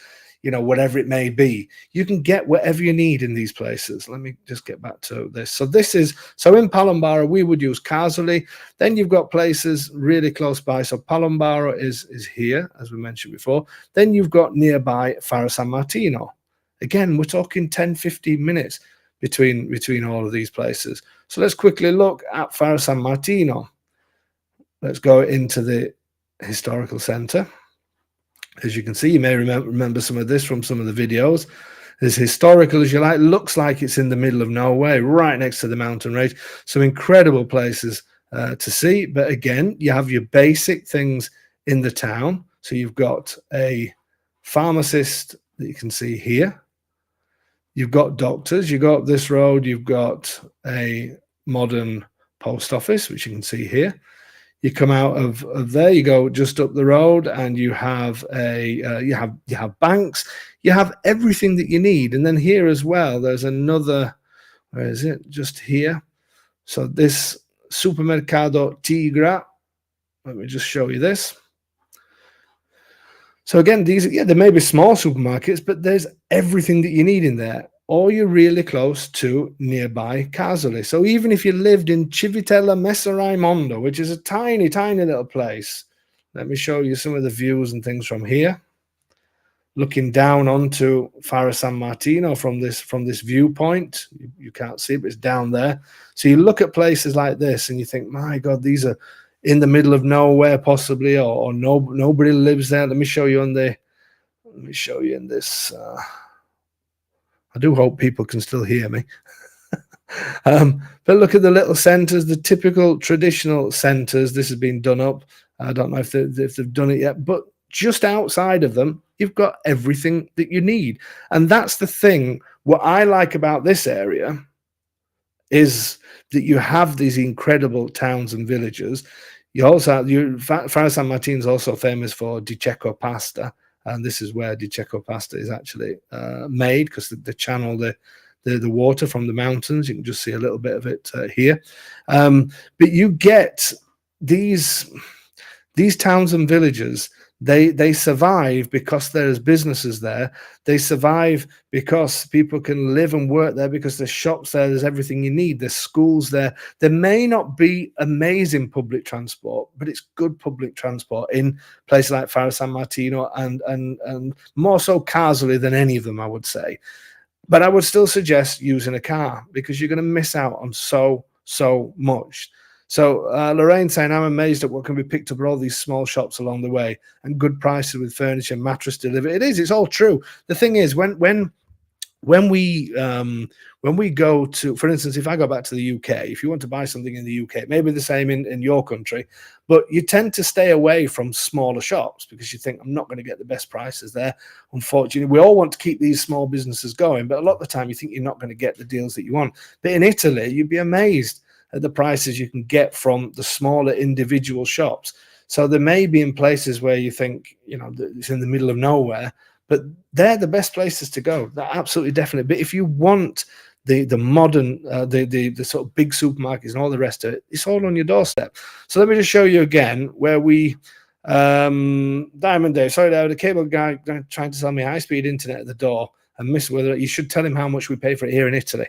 whatever it may be. You can get whatever you need in these places. Let me just get back to this. So in Palombaro, we would use Casale. Then you've got places really close by. So Palombaro is here, as we mentioned before. Then you've got nearby Faro San Martino. Again, we're talking 10, 15 minutes between all of these places. So let's quickly look at Faro San Martino. Let's go into the historical centre. As you can see, you may remember some of this from some of the videos. As historical as you like, looks like it's in the middle of nowhere, right next to the mountain range. Some incredible places to see. But again, you have your basic things in the town. So you've got a pharmacist that you can see here. You've got doctors. You go up this road. You've got a modern post office, which you can see here. You come out of there. You go just up the road, and you have you have banks. You have everything that you need. And then here as well, there's another. Where is it? Just here. So this Supermercado Tigra. Let me just show you this. So again, there may be small supermarkets, but there's everything that you need in there. Or you're really close to nearby Casale. So even if you lived in Civitella Messa Raimondo, which is a tiny, tiny little place, let me show you some of the views and things from here. Looking down onto Faro San Martino from this viewpoint, you can't see it, but it's down there. So you look at places like this and you think, my God, these are in the middle of nowhere, possibly, or nobody lives there. Let me show you in this. I do hope people can still hear me. But look at the little centres, the typical traditional centres. This has been done up. I don't know if they've done it yet, but just outside of them, you've got everything that you need. And that's the thing. What I like about this area is that you have these incredible towns and villages. You also have Faro San Martino is also famous for di Cecco pasta, and this is where di Cecco pasta is actually made, because they channel the water from the mountains. You can just see a little bit of it here, but you get these towns and villages They survive because there's businesses there. They survive because people can live and work there, because there's shops there, there's everything you need, there's schools there. There may not be amazing public transport, but it's good public transport in places like Faro San Martino, and more so Carsoli than any of them, I would say. But I would still suggest using a car, because you're going to miss out on so much. So Lorraine saying, I'm amazed at what can be picked up at all these small shops along the way, and good prices with furniture, mattress delivery. It is, it's all true. The thing is, when we go to, for instance, if I go back to the UK, if you want to buy something in the UK, maybe the same in your country, but you tend to stay away from smaller shops because you think, I'm not going to get the best prices there. Unfortunately, we all want to keep these small businesses going, but a lot of the time you think you're not going to get the deals that you want. But in Italy, you'd be amazed at the prices you can get from the smaller individual shops. So there may be in places where you think, it's in the middle of nowhere, but they're the best places to go. They're absolutely definitely. But if you want the modern, the sort of big supermarkets and all the rest of it, it's all on your doorstep. So let me just show you again where we, Diamond Dave, sorry, there was a cable guy trying to sell me high-speed internet at the door, and miss whether you should tell him how much we pay for it here in Italy.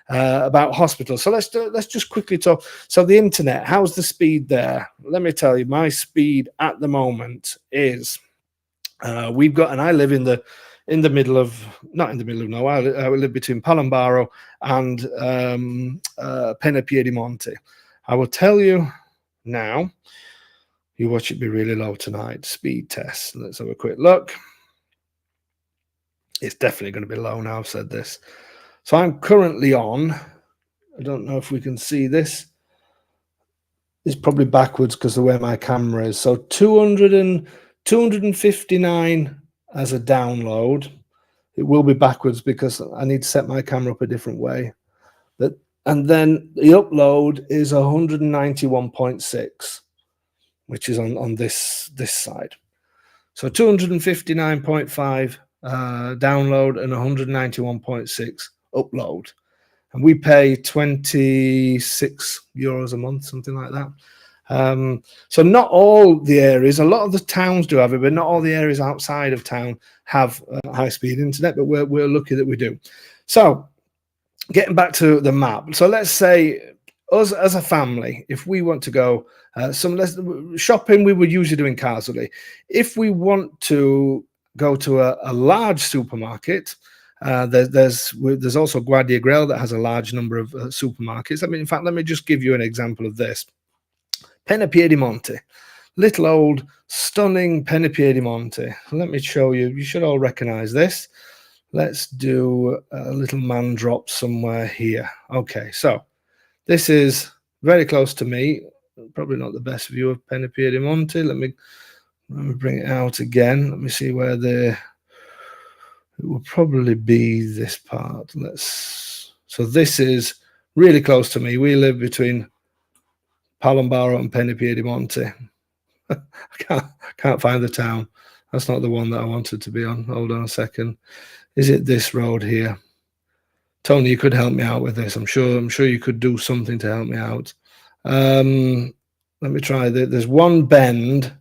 About hospitals. So let's just quickly talk. So the internet, how's the speed there? Let me tell you, my speed at the moment is, we've got, and I live in the middle of, not in the middle of nowhere, I live between Palombaro and Penapiedimonte. I will tell you now, you watch it be really low tonight. Speed test. Let's have a quick look. It's definitely going to be low now, I've said this. So I'm currently on, I don't know if we can see this. It's probably backwards because of the way my camera is. So 259 as a download. It will be backwards because I need to set my camera up a different way. And then the upload is 191.6, which is on this side. So 259.5 download and 191.6 upload. And we pay 26 euros a month, something like that. So not all the areas, a lot of the towns do have it, but not all the areas outside of town have high-speed internet, but we're lucky that we do. So getting back to the map. So let's say us as a family, if we want to go shopping, we would usually do in Carsoli. If we want to go to a large supermarket, there's also Guardia Grel that has a large number of supermarkets. I mean, in fact, let me just give you an example of this. Penapiedimonte, little old stunning Penapiedimonte. Let me show you. You should all recognize this. Let's do a little man drop somewhere here. Okay, so this is very close to me. Probably not the best view of Penapiedimonte. Let me bring it out again. Let me see where it will probably be this part. So this is really close to me. We live between Palombaro and Penapiedimonte. I can't find the town. That's not the one that I wanted to be on. Hold on a second. Is it this road here? Tony, you could help me out with this. I'm sure you could do something to help me out. Let me try. There's one bend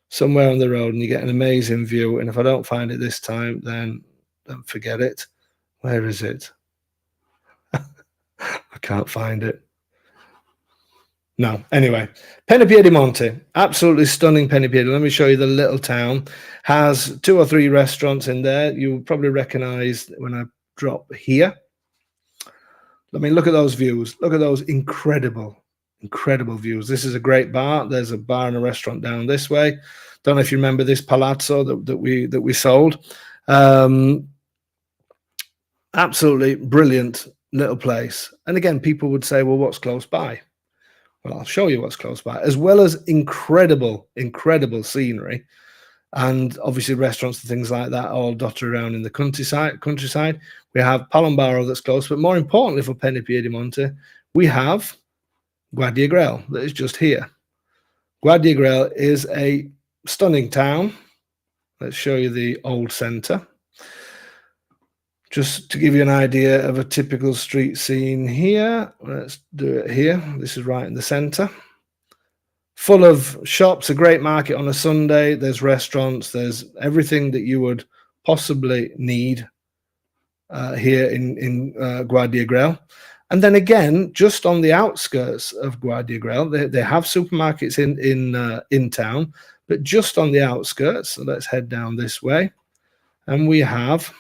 somewhere on the road, and you get an amazing view. And if I don't find it this time, then don't forget it. Where is it? I can't find it. No. Anyway, Penapiedimonte, absolutely stunning Penapiedi. Let me show you the little town. Has 2 or 3 restaurants in there. You'll probably recognize when I drop here. I mean, look at those views. Look at those incredible views. This is a great bar. There's a bar and a restaurant down this way. Don't know if you remember this palazzo that we sold. Absolutely brilliant little place. And again, people would say, well, what's close by? Well, I'll show you what's close by, as well as incredible scenery, and obviously restaurants and things like that all dotted around in the countryside. We have Palombaro that's close, but more importantly for Penapiedimonte, we have Guardia Grel that is just here. Guardia Grel is a stunning town. Let's show you the old centre. Just to give you an idea of a typical street scene here, let's do it here. This is right in the center. full of shops, a great market on a Sunday. There's restaurants. There's everything that you would possibly need here in Guardia Grel. And then again, just on the outskirts of Guardia Grel, they have supermarkets in town, but just on the outskirts. So let's head down this way, and we have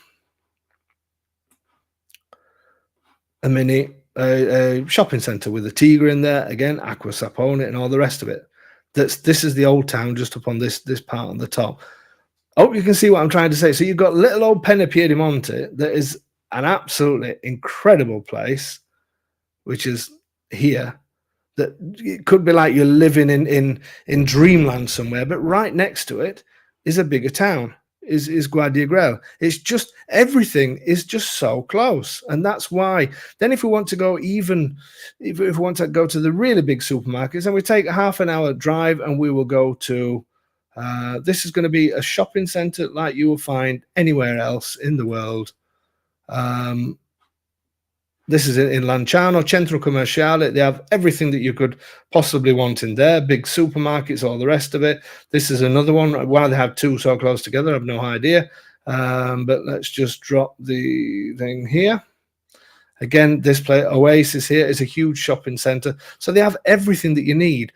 a mini shopping centre with a Tiger in there, again, Acqua Sapone and all the rest of it. This is the old town just up on this part on the top. I hope you can see what I'm trying to say. So you've got little old Penepiedimonte that is an absolutely incredible place, which is here. That it could be like you're living in dreamland somewhere, but right next to it is a bigger town. Is Guardia Grel. It's just everything is just so close, and that's why. Then, if we want to go even, if we want to go to the really big supermarkets, then we take a half an hour drive, and we will go to. This is going to be a shopping centre like you will find anywhere else in the world. This is in Lanciano, Centro Commerciale. They have everything that you could possibly want in there. Big supermarkets, all the rest of it. This is another one. Why they have two so close together, I have no idea. But let's just drop the thing here. Again, this place, Oasis here, is a huge shopping centre. So they have everything that you need.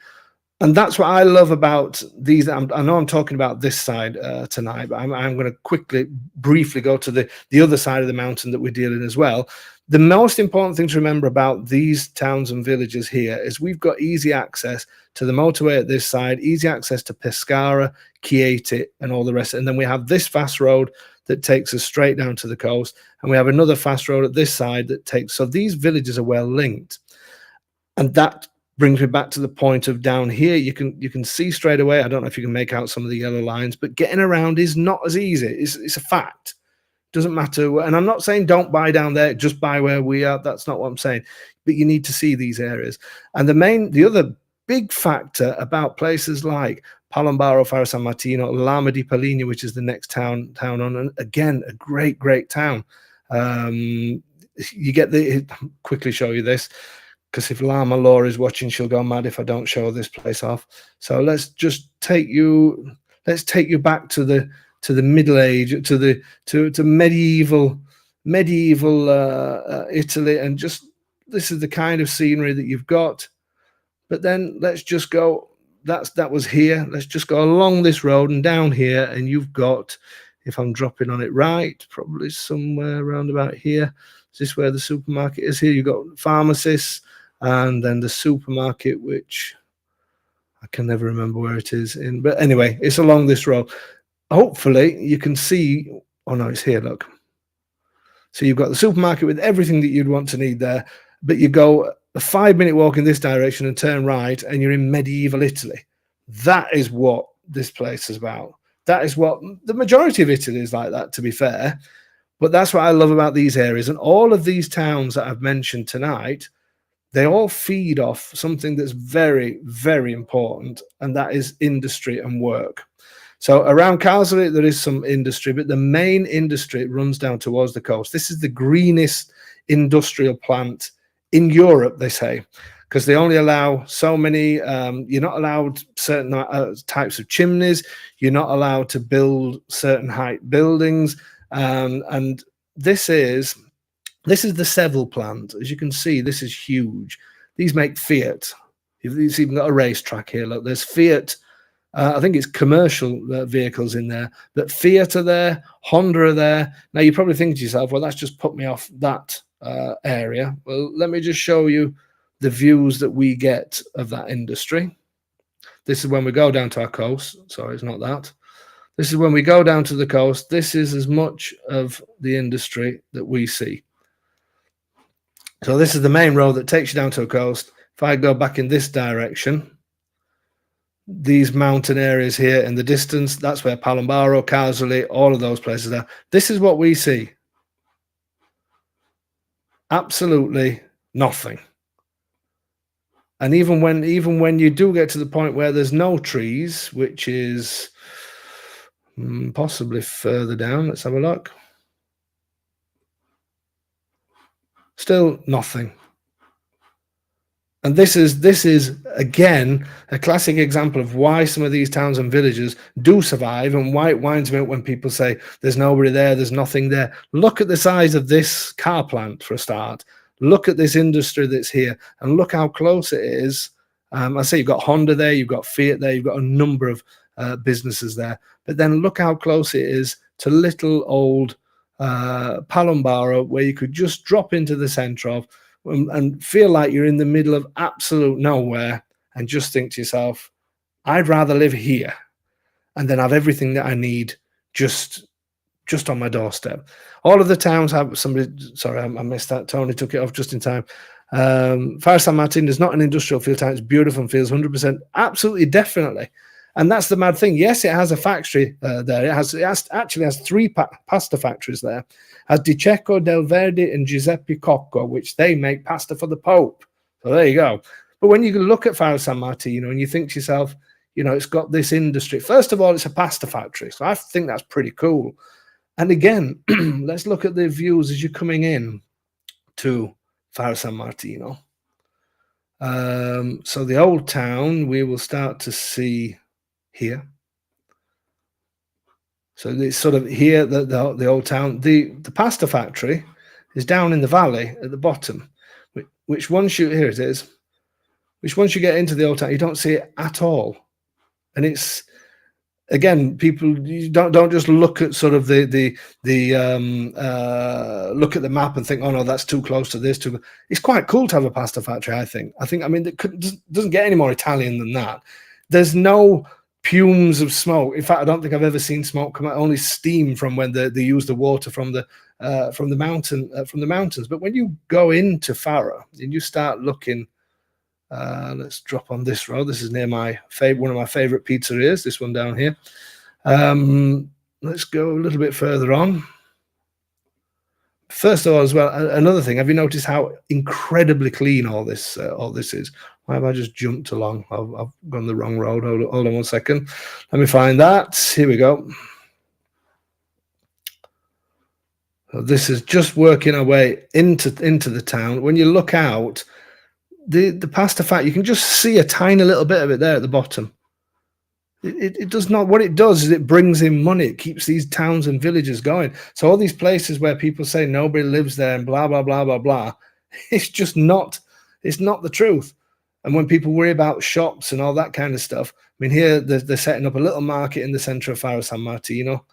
And that's what I love about these. I know I'm talking about this side tonight, but I'm going to briefly go to the other side of the mountain that we're dealing as well. The most important thing to remember about these towns and villages here is we've got easy access to the motorway at this side, easy access to Pescara, Chieti, and all the rest. And then we have this fast road that takes us straight down to the coast. And we have another fast road at this side that takes, so these villages are well linked. And that brings me back to the point of down here. You can see straight away, I don't know if you can make out some of the yellow lines, but getting around is not as easy. It's a fact. Doesn't matter. And I'm not saying don't buy down there, just buy where we are. That's not what I'm saying. But you need to see these areas. And the other big factor about places like Palombaro, Faro San Martino, Lama di Paligna, which is the next town on, and again, a great town. You get quickly show you this, because if Lama Laura is watching, she'll go mad if I don't show this place off. So let's take you back to the Middle Age, to medieval Italy, and just this is the kind of scenery that you've got. But then let's just go. That was here. Let's just go along this road and down here, and you've got, if I'm dropping on it right, probably somewhere around about here. Is this where the supermarket is? Here you've got pharmacists, and then the supermarket, which I can never remember where it is in. But anyway, it's along this road. Hopefully you can see. Oh no, it's here. Look. So you've got the supermarket with everything that you'd want to need there, but you go a 5-minute walk in this direction and turn right, and you're in medieval Italy. That is what this place is about. That is what the majority of Italy is like that, to be fair. But that's what I love about these areas. And all of these towns that I've mentioned tonight, they all feed off something that's very, very important, and that is industry and work. So around Carsoli, there is some industry, but the main industry runs down towards the coast. This is the greenest industrial plant in Europe, they say, because they only allow so many. You're not allowed certain types of chimneys. You're not allowed to build certain height buildings. And this is the Seville plant. As you can see, this is huge. These make Fiat. You've even got a racetrack here. Look, there's Fiat. I think it's commercial vehicles in there. But Fiat are there, Honda are there. Now, you probably think to yourself, well, that's just put me off that area. Well, let me just show you the views that we get of that industry. This is when we go down to our coast. Sorry, it's not that. This is when we go down to the coast. This is as much of the industry that we see. So this is the main road that takes you down to the coast. If I go back in this direction, these mountain areas here in the distance, that's where Palombaro, Carsoli, all of those places are. This is what we see. Absolutely nothing. And even when you do get to the point where there's no trees, which is possibly further down, let's have a look. Still nothing. And this is again a classic example of why some of these towns and villages do survive, and why it winds me up when people say there's nobody there, there's nothing there. Look at the size of this car plant for a start. Look at this industry that's here, and look how close it is. I say you've got Honda there, you've got Fiat there, you've got a number of businesses there, but then look how close it is to little old Palombara, where you could just drop into the center of and feel like you're in the middle of absolute nowhere, and just think to yourself, I'd rather live here and then have everything that I need just on my doorstep. All of the towns have somebody. Sorry, I missed that. Tony took it off just in time. Faro San Martin is not an industrial field town. It's beautiful and feels 100%. Absolutely, definitely. And that's the mad thing. Yes, it has a factory there. It actually has 3 pasta factories there. Has Di Cecco, Del Verde, and Giuseppe Cocco, which they make pasta for the Pope. So there you go. But when you look at Faro San Martino and you think to yourself, it's got this industry. First of all, it's a pasta factory. So I think that's pretty cool. And again, let's look at the views as you're coming in to Faro San Martino. So the old town, we will start to see here. So it's sort of here, the old town. The pasta factory is down in the valley at the bottom, which once you, here it is, which once you get into the old town, you don't see it at all. And it's, again, people, you don't just look at sort of look at the map and think, oh no, that's too close to this. It's quite cool to have a pasta factory, I think. I mean, it doesn't get any more Italian than that. There's no fumes of smoke. In fact, I don't think I've ever seen smoke come out. Only steam from when they use the water from the mountains. But when you go into Faro and you start looking, let's drop on this road. This is near one of my favorite pizzerias. This one down here. Let's go a little bit further on. First of all, as well, another thing. Have you noticed how incredibly clean all this is? Why have I just jumped along? I've gone the wrong road. Hold on 1 second. Let me find that. Here we go. So this is just working our way into the town. When you look out, the pasta factory, you can just see a tiny little bit of it there at the bottom. It does not. What it does is it brings in money. It keeps these towns and villages going. So all these places where people say nobody lives there and blah blah blah blah blah, it's just not. It's not the truth. And when people worry about shops and all that kind of stuff, I mean, here they're setting up a little market in the center of Faro San Martino.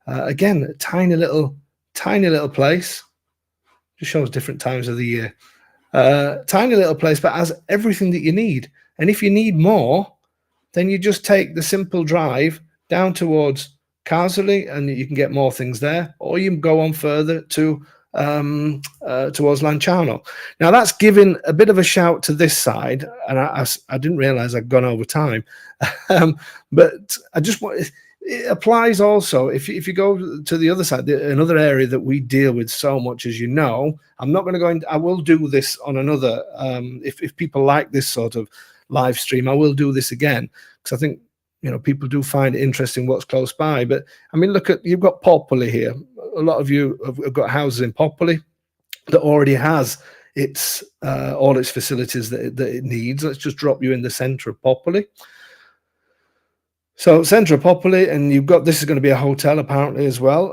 Again, a tiny little place. Just shows different times of the year. Tiny little place, but has everything that you need. And if you need more, then you just take the simple drive down towards Carsoli, and you can get more things there, or you can go on further to towards Lanciano. Now that's giving a bit of a shout to this side, and I didn't realize I'd gone over time, but I just want. It applies also if you go to the other side, another area that we deal with so much, as you know. I'm not going to go into. I will do this on another. If people like this sort of live stream, I will do this again, because I think people do find it interesting what's close by. But I mean, look at, you've got Popoli here. A lot of you have got houses in Popoli that already has its all its facilities that it needs. Let's just drop you in the center of Popoli. So center of Popoli, and you've got, this is going to be a hotel apparently as well.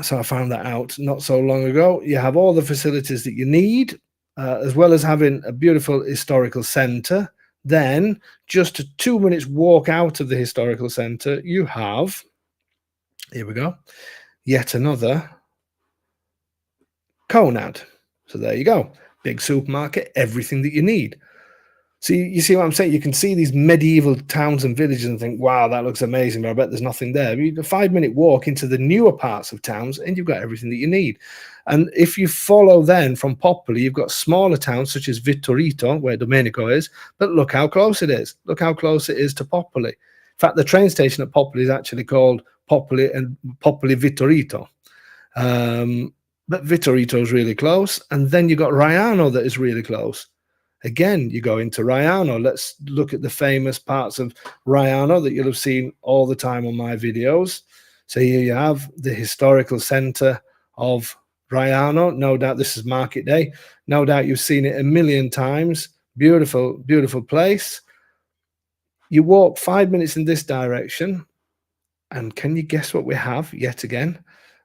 So I found that out not so long ago. You have all the facilities that you need, as well as having a beautiful historical center. Then just a 2 minutes walk out of the historical center, you have, here we go, yet another Conad. So there you go, big supermarket, everything that you need. So you see what I'm saying? You can see these medieval towns and villages and think, wow, that looks amazing, but I bet there's nothing there. I mean, a 5-minute walk into the newer parts of towns and you've got everything that you need. And if you follow then from Popoli, you've got smaller towns such as Vittorito, where Domenico is, but look how close it is. Look how close it is to Popoli. In fact, the train station at Popoli is actually called Popoli and Popoli Vittorito. But Vittorito is really close. And then you've got Raiano that is really close. Again, you go into Raiano. Let's look at the famous parts of Raiano that you'll have seen all the time on my videos. So here you have the historical center of Raiano, no doubt this is market day. No doubt you've seen it a million times. Beautiful, beautiful place. You walk 5 minutes in this direction, and can you guess what we have yet again?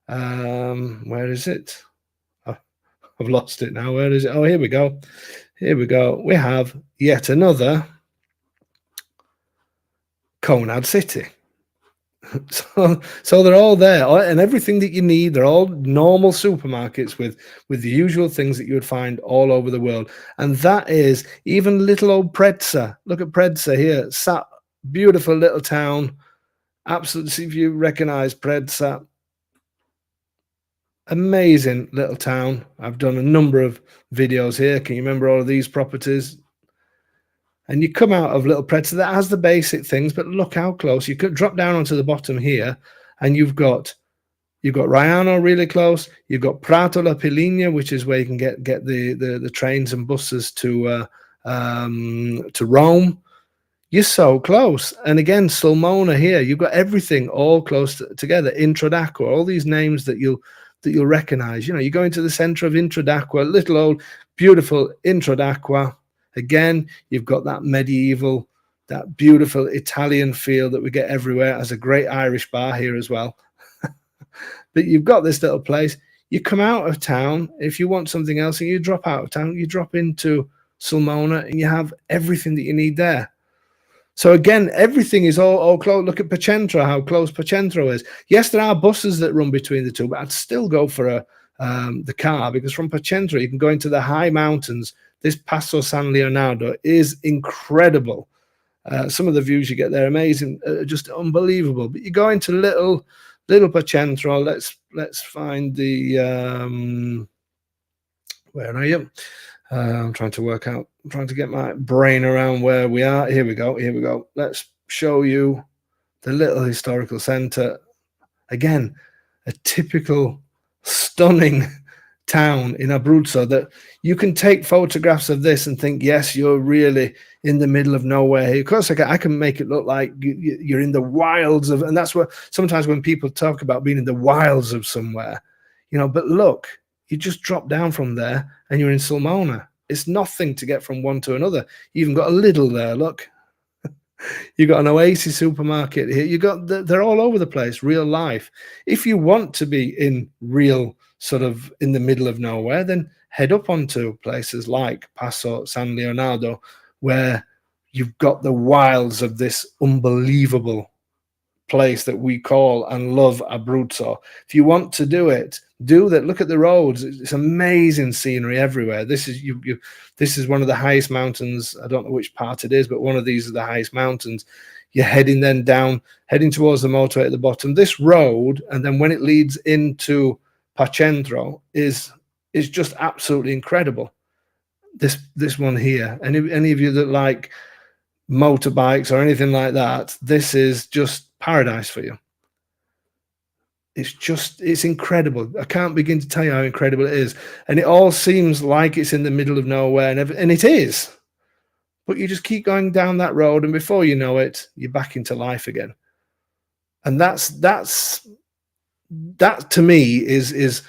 Where is it? Oh, I've lost it now. Where is it? Oh, here we go. Here we go. We have yet another Conad city. So they're all there, and everything that you need. They're all normal supermarkets with the usual things that you would find all over the world. And that is even little old Predsa. Look at Predsa here, beautiful little town. Absolutely, see if you recognize Predsa. Amazing little town. I've done a number of videos here. Can you remember all of these properties? And you come out of Little Predsa that has the basic things, but look how close. You could drop down onto the bottom here, and you've got Raiano really close. You've got Prato La Piligna, which is where you can get the trains and buses to Rome. You're so close. And again, Sulmona here. You've got everything all close together. Introdacqua, all these names that you'll recognize. You know, you go into the center of Introdacqua, little old beautiful Introdacqua. Again, you've got that medieval, that beautiful Italian feel that we get everywhere. As a great Irish bar here as well. But you've got this little place. You come out of town if you want something else, and you drop out of town. You drop into Sulmona, and you have everything that you need there. So again, everything is all close. Look at Pacentro, how close Pacentro is. Yes, there are buses that run between the two, but I'd still go for the car, because from Pacentro you can go into the high mountains. This Passo San Leonardo is incredible. Some of the views you get there, amazing, just unbelievable. But you go into little Pacentro. Let's find the where are you? I'm trying to get my brain around where we are. Here we go. Let's show you the little historical center. Again, a typical stunning town in Abruzzo that you can take photographs of this and think, yes, you're really in the middle of nowhere. Of course, I can make it look like you're in the wilds of, and that's what sometimes when people talk about being in the wilds of somewhere, you know, but look, you just drop down from there and you're in Sulmona. It's nothing to get from one to another. You even got a Lidl there, look. You got an Oasis supermarket here. You got they're all over the place, real life. If you want to be in real sort of in the middle of nowhere, then head up onto places like Passo San Leonardo, where you've got the wilds of this unbelievable place that we call and love Abruzzo. If you want to do it, do that. Look at the roads. It's amazing scenery everywhere. This is this is one of the highest mountains. I don't know which part it is, but one of these are the highest mountains. You're heading then down, heading towards the motorway at the bottom. This road, and then when it leads into Pacentro, is just absolutely incredible. This one here. Any of you that like motorbikes or anything like that, this is just paradise for you. It's incredible. I can't begin to tell you how incredible it is. And it all seems like it's in the middle of nowhere, and it is. But you just keep going down that road, and before you know it, you're back into life again. And that to me is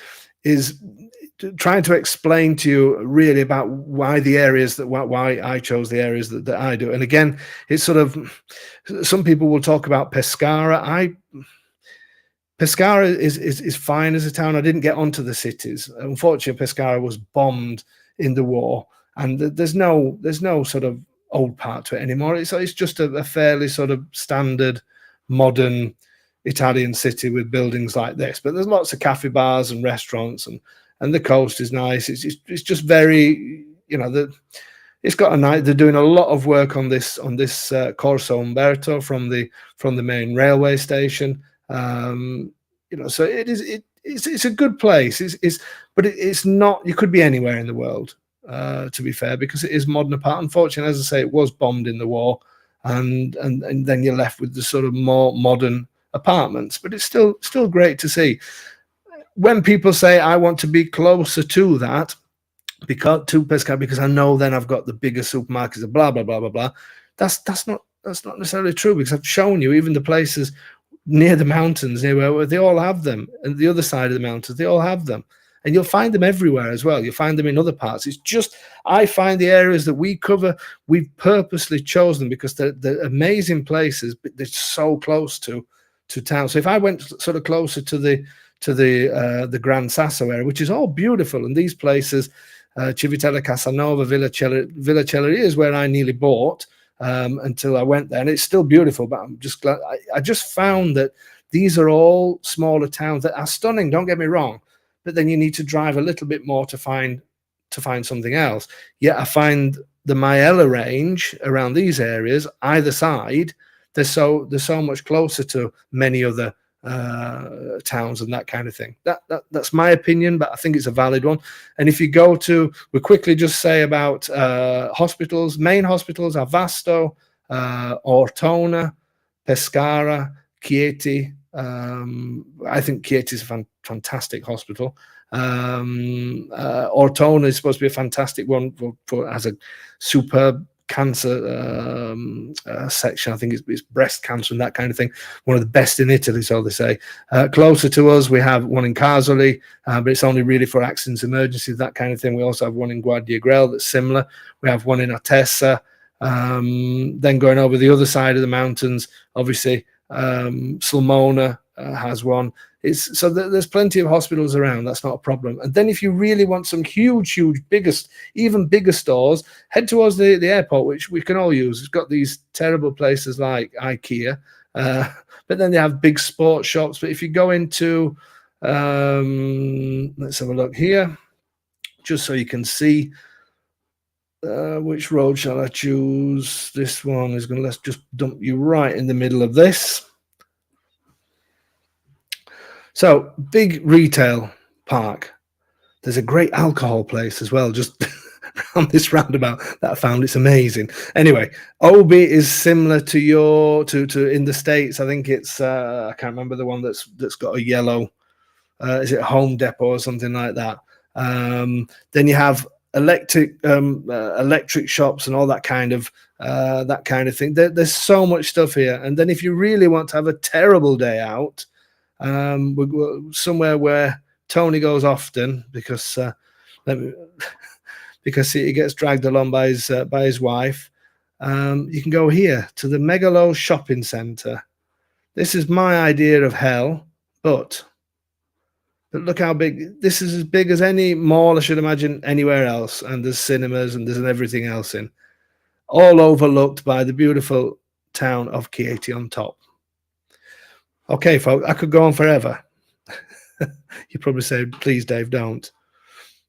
trying to explain to you really about why I chose the areas that I do. And again, it's sort of, some people will talk about Pescara. Pescara is fine as a town. I didn't get onto the cities. Unfortunately, Pescara was bombed in the war, and there's no sort of old part to it anymore. It's just a fairly sort of standard, modern Italian city with buildings like this. But there's lots of cafe bars and restaurants, and the coast is nice. It's just very, you know, it's got a nice. They're doing a lot of work on this Corso Umberto from the main railway station. You know, so it's a good place. But it's not. You could be anywhere in the world, to be fair, because it is modern apart. Unfortunately, as I say, it was bombed in the war, and then you're left with the sort of more modern apartments. But it's still great to see. When people say I want to be closer to that, to Pescara, because I know then I've got the bigger supermarkets, blah blah blah blah blah. That's not necessarily true, because I've shown you even the places near the mountains, near where they all have them, and the other side of the mountains, they all have them. and you'll find them everywhere as well. You'll find them in other parts. It's just, I find the areas that we cover, we've purposely chosen because they're amazing places, but they're so close to town. So if I went sort of closer to the Gran Sasso area, which is all beautiful, and these places, Civitella Casanova, Villa Celleria is where I nearly bought until I went there, and it's still beautiful. But I'm just glad I just found that these are all smaller towns that are stunning. Don't get me wrong, but then you need to drive a little bit more to find something else. Yet I find the Maiella range around these areas, either side, they're so much closer to many other towns and that kind of thing. That's my opinion, but I think it's a valid one. And if you go to, we'll quickly just say about hospitals. Main hospitals are Vasto, Ortona, Pescara, Chieti. I think Chieti is a fantastic hospital. Ortona is supposed to be a fantastic one for as a superb cancer section. I think it's breast cancer and that kind of thing. One of the best in Italy, so they say. Closer to us, we have one in Casoli, but it's only really for accidents, emergencies, that kind of thing. We also have one in Guardiagrel that's similar. We have one in Atessa. Then going over the other side of the mountains, obviously, Sulmona has one. So there's plenty of hospitals around. That's not a problem. And then if you really want some huge, even bigger stores, head towards the airport, which we can all use. It's got these terrible places like IKEA, but then they have big sports shops. But if you go into, let's have a look here, just so you can see, which road shall I choose? This one is going to, let's just dump you right in the middle of this. So, big retail park. There's a great alcohol place as well, just around this roundabout that I found. It's amazing. Anyway, Obi is similar to to in the States. I think it's I can't remember the one that's got a yellow. Is it Home Depot or something like that? Then you have electric shops and all that kind of thing. There's so much stuff here. And then if you really want to have a terrible day out, we're somewhere where Tony goes often because because he gets dragged along by his wife. You can go here to the Megalo Shopping Centre. This is my idea of hell, but look how big this is. As big as any mall I should imagine anywhere else, and there's cinemas and there's everything else in, all overlooked by the beautiful town of Chieti on top. Okay, folks, I could go on forever. You probably say, please, Dave, don't.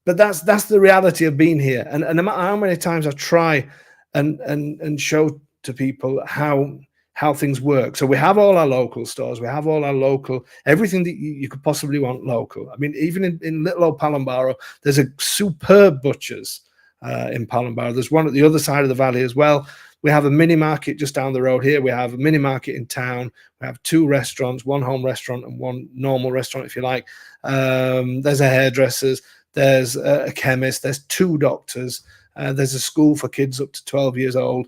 But that's the reality of being here. And no matter how many times I try and show to people how things work. So we have all our local stores. We have all our local, everything that you could possibly want local. I mean, even in little old Palombaro, there's a superb butcher's in Palombaro. There's one at the other side of the valley as well. We have a mini market just down the road here. We have a mini market in town. We have 2 restaurants, one home restaurant and one normal restaurant, if you like. There's a hairdresser's. There's a chemist. There's 2 doctors. There's a school for kids up to 12 years old.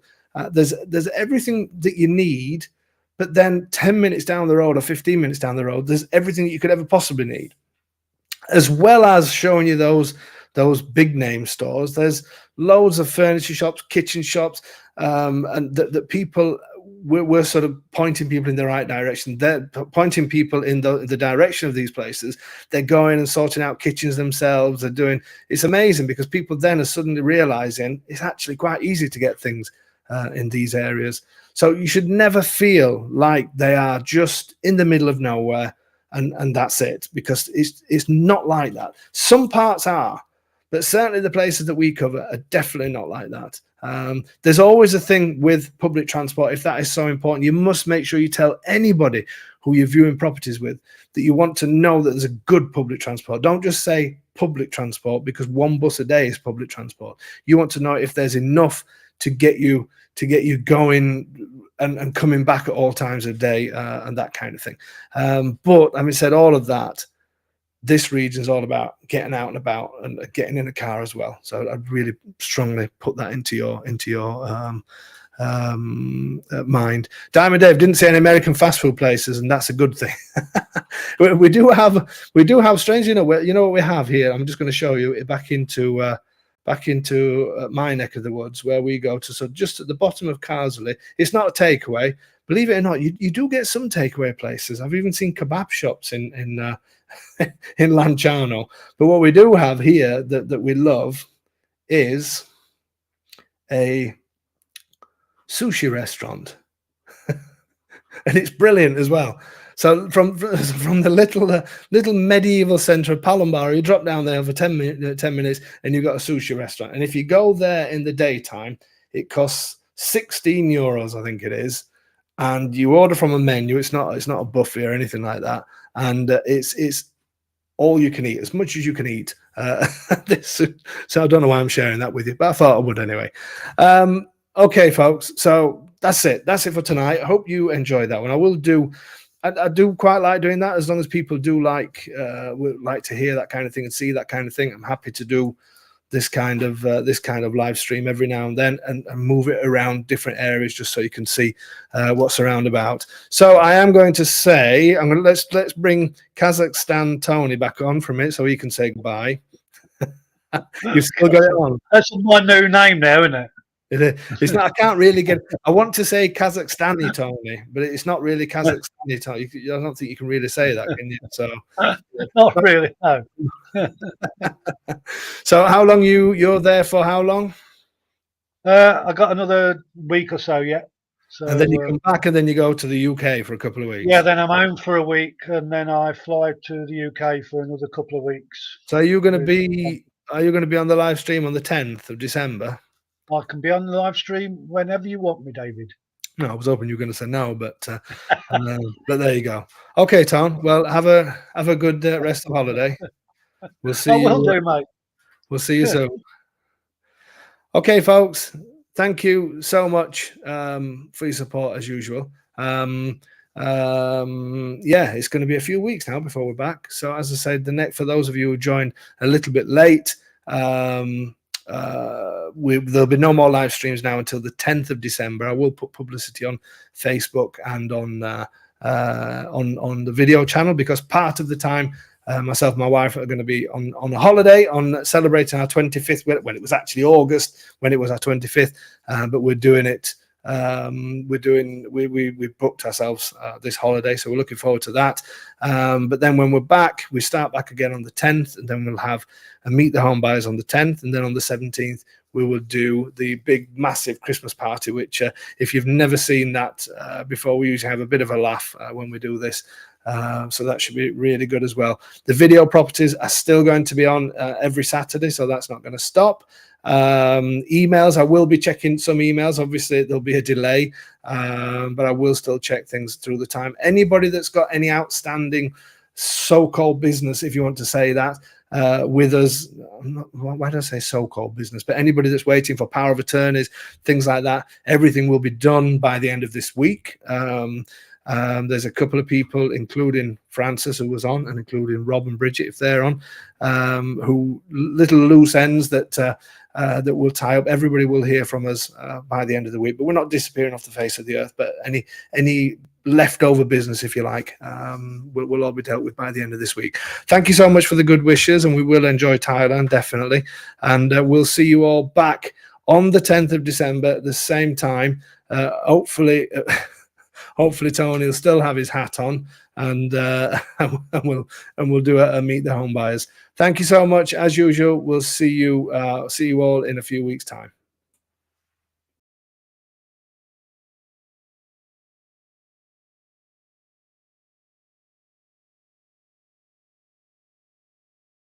There's everything that you need. But then 10 minutes down the road or 15 minutes down the road, there's everything that you could ever possibly need. As well as showing you those big name stores, there's loads of furniture shops, kitchen shops, and that people, we're sort of pointing people in the right direction. They're pointing people in the direction of these places. They're going and sorting out kitchens themselves. They're doing, it's amazing because people then are suddenly realizing it's actually quite easy to get things in these areas. So you should never feel like they are just in the middle of nowhere and that's it, because it's not like that. Some parts are, but certainly the places that we cover are definitely not like that. There's always a thing with public transport. If that is so important, you must make sure you tell anybody who you're viewing properties with that you want to know that there's a good public transport. Don't just say public transport because 1 bus a day is public transport. You want to know if there's enough to get you going and coming back at all times of day and that kind of thing. But having said all of that, this region is all about getting out and about and getting in a car as well. So I'd really strongly put that into your mind. Diamond Dave didn't say any American fast food places, and that's a good thing. we do have strangely enough, you know what we have here. I'm just going to show you back into my neck of the woods where we go to. So just at the bottom of Carsley, it's not a takeaway. Believe it or not, you do get some takeaway places. I've even seen kebab shops in in Lanciano. But what we do have here that we love is a sushi restaurant, and it's brilliant as well. So from the little medieval centre of Palombar, you drop down there for 10 minutes, and you've got a sushi restaurant. And if you go there in the daytime, it costs 16 euros, I think it is, and you order from a menu. It's not a buffet or anything like that, and it's all you can eat, as much as you can eat. So I don't know why I'm sharing that with you, but I thought I would anyway. Okay, folks. So that's it. That's it for tonight. I hope you enjoyed that one. I do quite like doing that, as long as people do like to hear that kind of thing and see that kind of thing. I'm happy to do this kind of live stream every now and then, and move it around different areas just so you can see what's around about. So I am going to say, let's bring Kazakhstan Tony back on for a minute so he can say goodbye. You've still got it on. That's my new name now, isn't it? It's not. I can't really get. I want to say Kazakhstani Tony, but it's not really Kazakhstani Tony. I don't think you can really say that, can you? So not really. No. So how long you're there for? How long? I got another week or so yet. So and then you come back, and then you go to the UK for a couple of weeks. Yeah, then I'm home for a week, and then I fly to the UK for another couple of weeks. So are you going to be on the live stream on the 10th of December? I can be on the live stream whenever you want me, David. No, I was hoping you were going to say no, but there you go. Okay, Tom. Well, have a good rest of holiday. We'll see you. I will do, mate. We'll see you soon. Okay, folks. Thank you so much for your support as usual. Yeah, it's going to be a few weeks now before we're back. So as I said, for those of you who joined a little bit late, there'll be no more live streams now until the 10th of December. I will put publicity on Facebook and on the video channel, because part of the time myself and my wife are going to be on a holiday, on celebrating our 25th, when it was actually August, when it was our 25th, but we're doing it. We booked ourselves this holiday, so we're looking forward to that. But then when we're back, we start back again on the 10th, and then we'll have a Meet the Home Buyers on the 10th, and then on the 17th we will do the big massive Christmas party, which if you've never seen that before, we usually have a bit of a laugh when we do this. So that should be really good as well. The video properties are still going to be on every Saturday, so that's not going to stop. Emails, I will be checking some emails. Obviously there'll be a delay, but I will still check things through the time. Anybody that's got any outstanding so-called business, if you want to say that, with us, why do I say so-called business, but anybody that's waiting for power of attorneys, things like that, everything will be done by the end of this week. There's a couple of people, including Francis, who was on, and including Rob and Bridget, if they're on, who little loose ends that will tie up. Everybody will hear from us by the end of the week, but we're not disappearing off the face of the earth. But any leftover business, if you like, will all be dealt with by the end of this week. Thank you so much for the good wishes, and we will enjoy Thailand, definitely. And we'll see you all back on the 10th of December at the same time. Hopefully Tony will still have his hat on, and we'll do a Meet the Home Buyers. Thank you so much. As usual, we'll see you all in a few weeks' time.